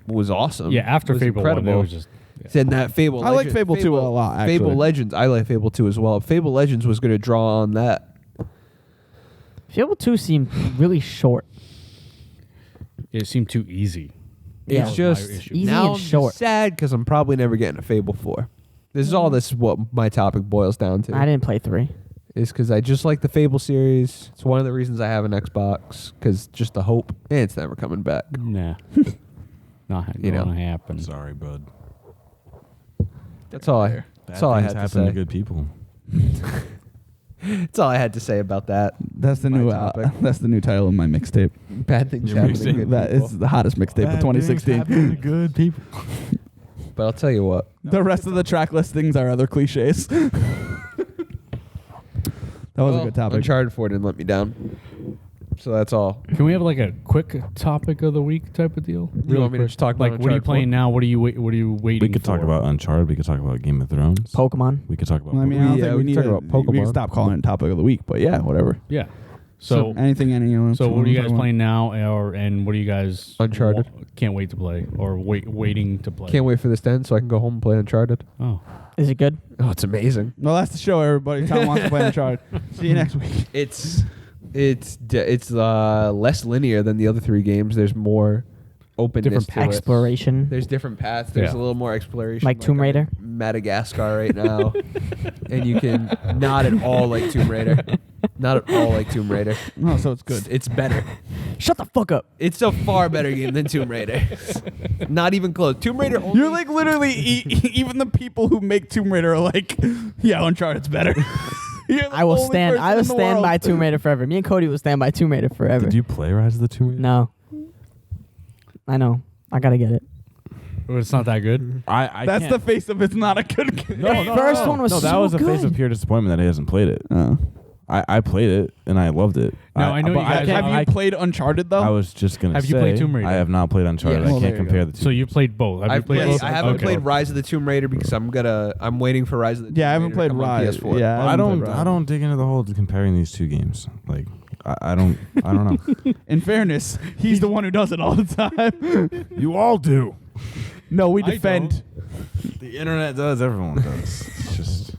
was awesome. Yeah, after It was Fable 1, incredible. it was just... Then that Fable. I like Fable 2 a lot, actually. Fable Legends. I like Fable 2 as well. Fable Legends was going to draw on that. Fable 2 seemed really short. It seemed too easy. Yeah. It's That just was my issue. Easy now and I'm short. just sad because I'm probably never getting a Fable 4. This is what my topic boils down to. I didn't play 3. Is because I just like the Fable series. It's one of the reasons I have an Xbox, because just the hope, and it's never coming back. Nah. Not You know. gonna happen. Sorry, bud. That's all I. That's all I had to happen to say. good people. That's all I had to say about that. That's the My new. topic. That's the new title of my mixtape. Bad things Your happen to mixtape. good That people. is the hottest mixtape of 2016. good people. But I'll tell you what. The rest of the track listings are other cliches. That was a good topic. Uncharted 4 didn't let me down. So that's all. Can we have like a quick topic of the week type of deal? You want me to just talk about like what are you Uncharted playing 4? now? What are you waiting? We could talk for? about Uncharted. We could talk about Game of Thrones. Pokemon. We could talk about. Well, I mean, I don't Yeah, think we we can need talk to. about We can Pokemon. stop calling it topic of the week, but yeah, whatever. Yeah. So anything, anyone. So what are you guys playing now, and what are you guys Uncharted. Can't wait to play, or waiting to play? Can't wait for this to end so I can go home and play Uncharted. Oh, Is it good? Oh, it's amazing. Well, that's the show, everybody. Tom wants to play Uncharted. See you next week. It's less linear than the other 3 games. There's more openness Different to it. Exploration. There's different paths. There's Yeah. a little more exploration. Like Tomb I'm Raider? in Madagascar right now. And you can not at all like Tomb Raider. Not at all like Tomb Raider. No, so it's good. It's better. Shut the fuck up. It's a far better game than Tomb Raider. Not even close. Tomb Raider only You're like literally even the people who make Tomb Raider are like, yeah, Uncharted's better. You're the I will only stand. person I will in the stand world. by Tomb Raider forever. Me and Cody will stand by Tomb Raider forever. Did you play Rise of the Tomb Raider? No. I know. I gotta get it. it's not that good. I That's can't. the face of it's not a good game. The first one was no, that so was a face of good. pure disappointment that he hasn't played it. I played it and I loved it. No, I know but you guys- Have you played Uncharted though? I was just gonna Have say. you played Tomb Raider? I have not played Uncharted. Yes. I Well, can't there you compare go. the two. So you played both. Have you played both? I haven't Okay. played Rise of the Tomb Raider because I'm waiting for Rise of the Tomb Yeah, I haven't Raider played to come on Rise. PS4. Yeah, I haven't played don't. Rise. I don't dig into the whole comparing these two games. Like I don't. I don't know. In fairness, he's the one who does it all the time. You all do. No, we I defend. The internet does. Everyone does. It's just.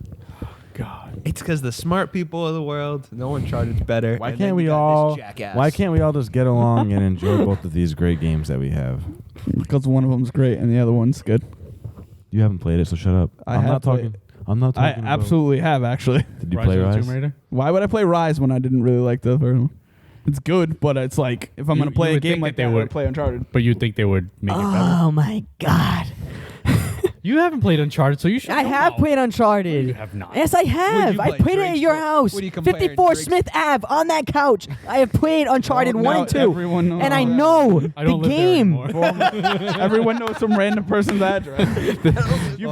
God. It's because the smart people of the world know Uncharted's better. Why and then can't you we got all? this jackass. Why can't we all just get along and enjoy both of these great games that we have? Because one of them's great and the other one's good. You haven't played it, so shut up. I I'm have not talking. played- I'm not I talking. about- absolutely have, actually. Did you play of the Rise? Tomb Raider? Why would I play Rise when I didn't really like the first one? It's good, but it's like, if I'm You- going to play you a would game think like that that, they I would would- play Uncharted. But you'd think they would make it better. Oh my god. You haven't played Uncharted, so you should. I know have how. played Uncharted. You have not. Yes, I have. you I play? played it at Drake's your Road? house. What do you compare? 54 Drake's- Smith Ave on that couch. I have played Uncharted Well, 1 now and 2. everyone knows. And I know I don't the live there game. anymore. Everyone knows some random person's address. You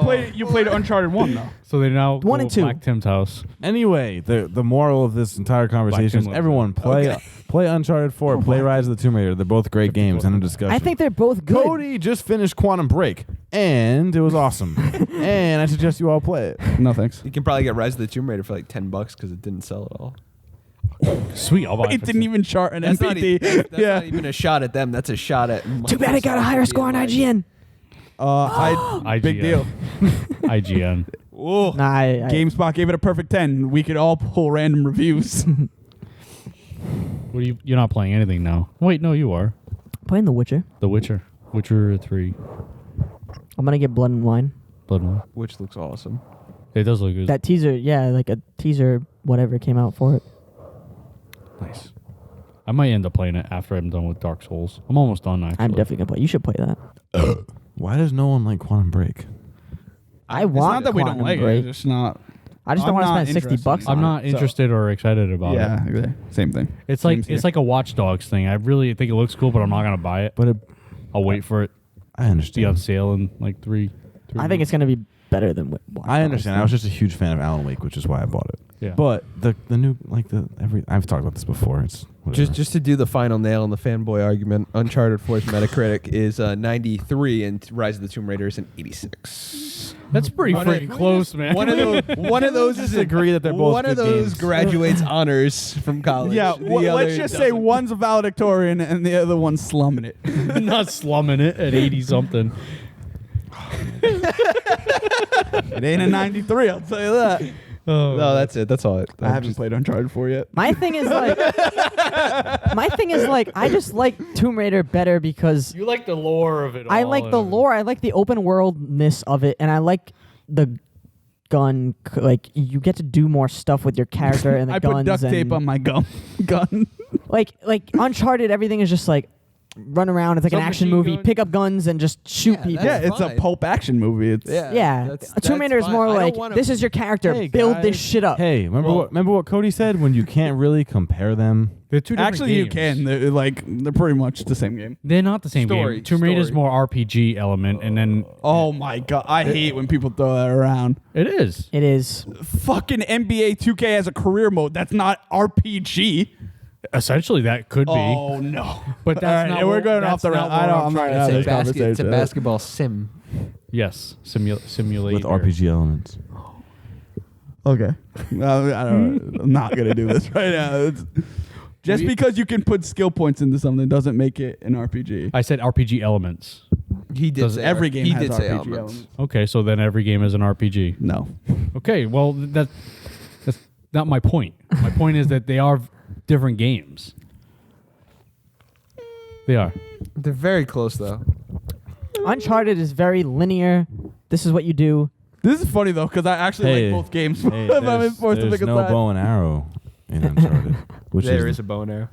played Uncharted 1, though. So they now One go and two. Black Tim's house. Anyway, the moral of this entire conversation is Tim loves everyone play Uncharted 4, play Rise of the Tomb Raider. They're both great games. End of discussion. I think they're both good. Cody just finished Quantum Break, and it was awesome. And I suggest you all play it. No, thanks. You can probably get Rise of the Tomb Raider for like $10 because it didn't sell at all. Sweet, I'll buy it. It didn't even chart an That's, not, NPD. that's yeah. not even a shot at them. That's a shot at. Too bad I got a higher score on IGN. Big IGN. deal. IGN. Oh, Nah, I GameSpot gave it a perfect 10. We could all pull random reviews. What are you're not playing anything now. Wait, no, you are. playing The Witcher. The Witcher. Witcher 3. I'm gonna get Blood and Wine. Blood Moon. which looks awesome. It does look good. That teaser, yeah, like a teaser, whatever came out for it. Nice. I might end up playing it after I'm done with Dark Souls. I'm almost done, actually. I'm definitely gonna play. You should play that. Why does no one like Quantum Break? I It's want not that we don't Quantum like Break. it. It's just not. I just don't I'm want to not spend $60 interested. on I'm it. not interested or excited about it. Yeah, exactly. Same thing. It's like Same here. it's like a Watch Dogs thing. I really think it looks cool, but I'm not gonna buy it. But I'll wait for it I to be on understand. sale in like three I think it's gonna be better than what. Watch I Dogs understand. did. I was just a huge fan of Alan Wake, which is why I bought it. Yeah. But the new I've talked about this before. It's whatever. Just to do the final nail on the fanboy argument, Uncharted 4's Metacritic is 93 and Rise of the Tomb Raider is an 86. That's pretty One of- freaking close, man. One of those is agree that they're both one of good those games? graduates honors from college. Yeah, The let's other just say doesn't. one's a valedictorian and the other one's slumming it. Not slumming it at 80 something. It ain't a 93, I'll tell you that. Oh, No, that's it. That's all. I haven't played Uncharted 4 yet. My thing is like, I just like Tomb Raider better because you like the lore of it. I all like and the everything. lore. I like the open worldness of it, and I like the gun. Like you get to do more stuff with your character and the I guns. put duct tape and on my gun. like Uncharted. Everything is just like run around. It's like an action Submachine movie. gun? Pick up guns and just shoot Yeah, people. Yeah, That's it's a fine. pulp action movie. It's Yeah, Tomb Raider is more like this is your character. Hey, Build guys. this shit up. Hey, remember what Cody said when you can't really compare them? They're two different actually you games. can. They're pretty much the same game. They're not the same Story, game. Tomb Raider's story. more RPG element, and then Oh my god, I hate when people throw that around. it is. It is. Fucking NBA 2K has a career mode. That's not RPG. Essentially, that could be. Oh no. But that's All right, not we're what- going off that's the not rail. I what don't. I'm I'm not trying to gonna have say. this conversation. It's a basketball sim. Yes, simulator With RPG elements. Okay. I don't know. I'm not gonna do this right now. Just because you can put skill points into something doesn't make it an RPG. I said RPG elements. He did Does say Every game he has did say RPG elements. elements. Okay, so then every game is an RPG. No. Okay, well that's not my point. My point is that they are different games. They are. They're very close though. Uncharted is very linear. This is what you do. This is funny though because I actually Hey, like both games. Hey, If I'm forced to there's pick a no side. bow and arrow in Uncharted. Which There is is a bow and arrow.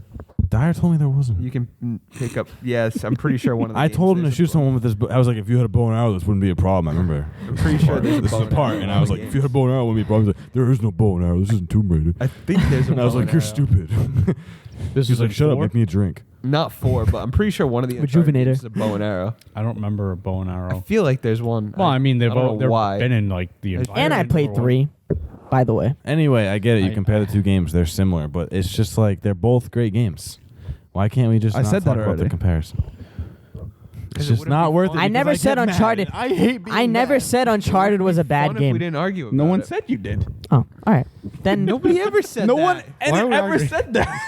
Dyer told me there wasn't. You can pick up. Yes, I'm pretty sure one of the. I games told him to there's a shoot bow. someone with this. I was like, if you had a bow and arrow, this wouldn't be a problem. I remember. I'm pretty sure there's a This bow is the and part, arrow and in I was the like, if game. you had a bow and arrow, it wouldn't be a problem. He's like, there is no bow and arrow. This isn't Tomb Raider. I think there's a. And I was bow like, and you're arrow. stupid. This He's is like, shut up, 4? make me a drink. Not 4, but I'm pretty sure one of the Uncharted Rejuvenator. games is a bow and arrow. I don't remember a bow and I arrow. feel like there's one. Well, I mean they've I don't know they've why. been in like the And And I environment played for a 3, by the way. Anyway, I get it. You I- compare the two games; they're similar, but it's just like they're both great games. Why can't we just I not said that talk about the already. comparison? It's it just wouldn't not be worth fun. it. I because never get said mad. Uncharted. I hate being I never mad. said Uncharted was a bad Fun if we game. didn't argue. No about one it. said you did. Oh, all right. Then Nobody ever said No that. one Why are we ever arguing? said that.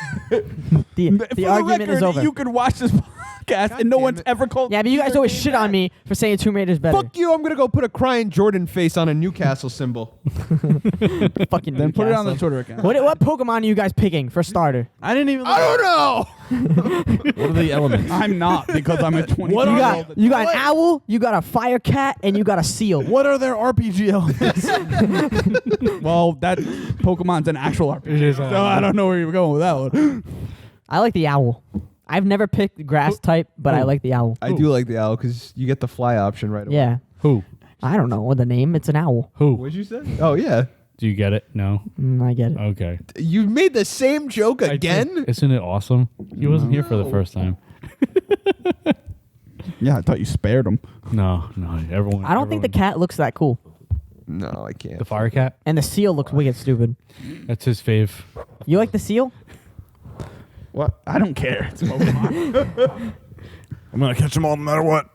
the For argument record, is over. You could watch this podcast and no damn one's it. ever called. Yeah, but you guys either always game shit bad. on me for saying Tomb Raider's better. Fuck you! I'm gonna go put a crying Jordan face on a Newcastle symbol. Fucking Then put it on the Newcastle. Twitter account. What Pokemon are you guys picking for starter? I didn't even. I don't know. What are the elements? I'm not because I'm a 20. You got an owl, you got a fire cat, and you got a seal. What are their RPG elements? Well, that Pokemon's an actual RPG. It is So an I don't know where you're going with that one. I like the owl. I've never picked the grass type, but I like the owl. I do like the owl because you get the fly option right away. Yeah. Who? I don't know what the name. It's an owl. Who? What'd you say? Oh yeah. Do you get it? No. I get it. Okay. You made the same joke I again. did. Isn't it awesome? He wasn't here for the No. first time. Yeah, I thought you spared him. No. Everyone. I don't think the cat looks that cool. No, I can't. The fire cat. And the seal looks wicked stupid. That's his fave. You like the seal? What? I don't care. It's Pokemon. I'm gonna catch them all no matter what.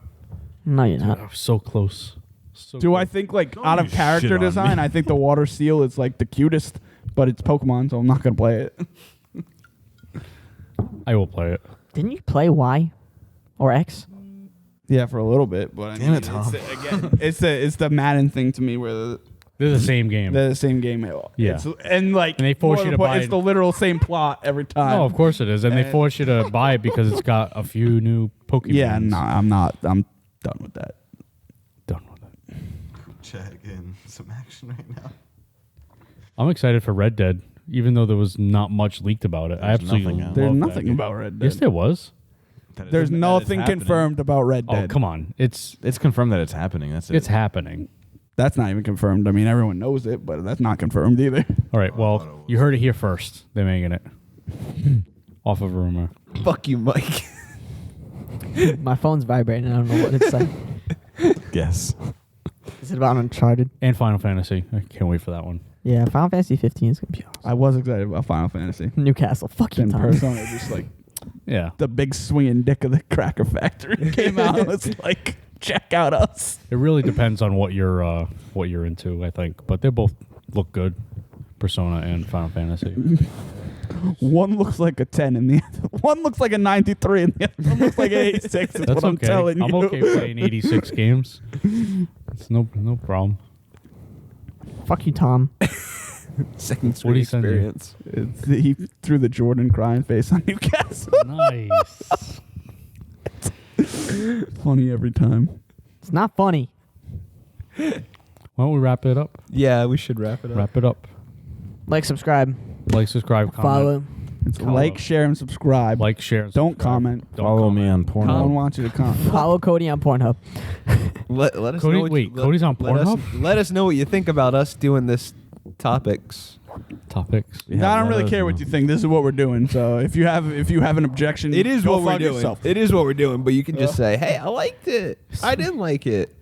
No, you're I not. was so close. So Do close. I think like Don't out you of character shit on design? me. I think the water seal is like the cutest, but it's Pokemon, so I'm not gonna play it. I will play it. Didn't you play Y or X? Yeah, for a little bit, but I Damn mean, it, Tom. it's the Madden thing to me where They're the same game. they're the same game. Yeah. And like And they force more you the to point, buy it's it. the literal same plot every time. No, of course it is, and they And- force you to buy it because it's got a few new Pokemon. Yeah, no, I'm not. I'm done with that. Done with it. Check in some action right now. I'm excited for Red Dead, even though there was not much leaked about it. I There's absolutely nothing out. love There's that nothing game. about Red Dead. Yes, there was. There's nothing confirmed about Red Oh, Dead. come on. It's confirmed that it's happening. That's it. happening. That's not even confirmed. I mean, everyone knows it, but that's not confirmed either. All right. Well, you heard it here first. They're making it off of a rumor. Fuck you, Mike. My phone's vibrating. I don't know what it's like. Guess. Is it about Uncharted? And Final Fantasy. I can't wait for that one. Yeah, Final Fantasy 15 is gonna be awesome. I was excited about Final Fantasy. Newcastle. Fuck you, Then Tom. Persona just like Yeah. the big swinging dick of the Cracker Factory came out. It was like, check out us. It really depends on what you're into, I think. But they both look good. Persona and Final Fantasy. One looks like a 10 and the other one looks like a 93 and the other one looks like an 86. Is That's what I'm okay. telling you. I'm okay playing 86 games. It's no problem. Fuck you, Tom. Second What do screen you send you? experience. He threw the Jordan crying face on Newcastle. Nice. Funny every time. It's not funny. Why don't we wrap it up? Yeah, we should wrap it up. Wrap it up. Like, subscribe, Like, subscribe, comment. follow. It's like, share, and subscribe. Like, share, and Don't subscribe. comment. Don't Follow comment. me on No one Pornhub. wants you to comment. Follow Cody on Pornhub. Let us Cody- know. what wait, you, Cody's on Pornhub? Let us know what you think about us doing this topics. Topics. Yeah, I don't let really us care know. what you think. This is what we're doing. So if you have an objection, It is go what we're fuck doing. yourself. It is what we're doing. But you can just say, "Hey, I liked it. I didn't like it."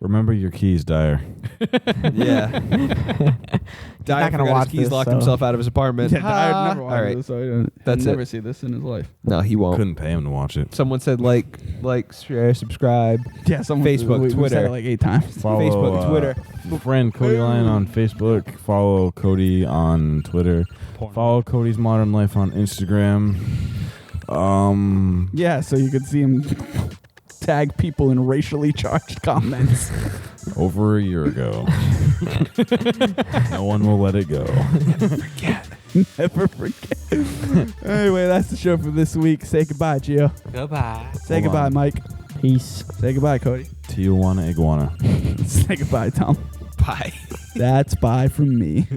Remember your keys, Dyer. Yeah. Dyer not gonna forgot watch his keys, this, locked so- himself out of his apartment. Yeah, Dyer never All watches right. this, so he'll That's never it. see this in his life. No, he won't. Couldn't pay him to watch it. Someone said like, share, subscribe. Yeah, someone Facebook, we said Twitter. it like 8 times. Follow Facebook, Twitter. Friend Cody Lyon on Facebook. Follow Cody on Twitter. Pornhub. Follow Cody's Modern Life on Instagram. Yeah, so you could see him tag people in racially charged comments. Over a year ago. No one will let it go. Never forget. Anyway, that's the show for this week. Say goodbye, Gio. Goodbye. Say Hold goodbye, on. Mike. Peace. Say goodbye, Cody. Tijuana Iguana. Say goodbye, Tom. Bye. That's bye from me.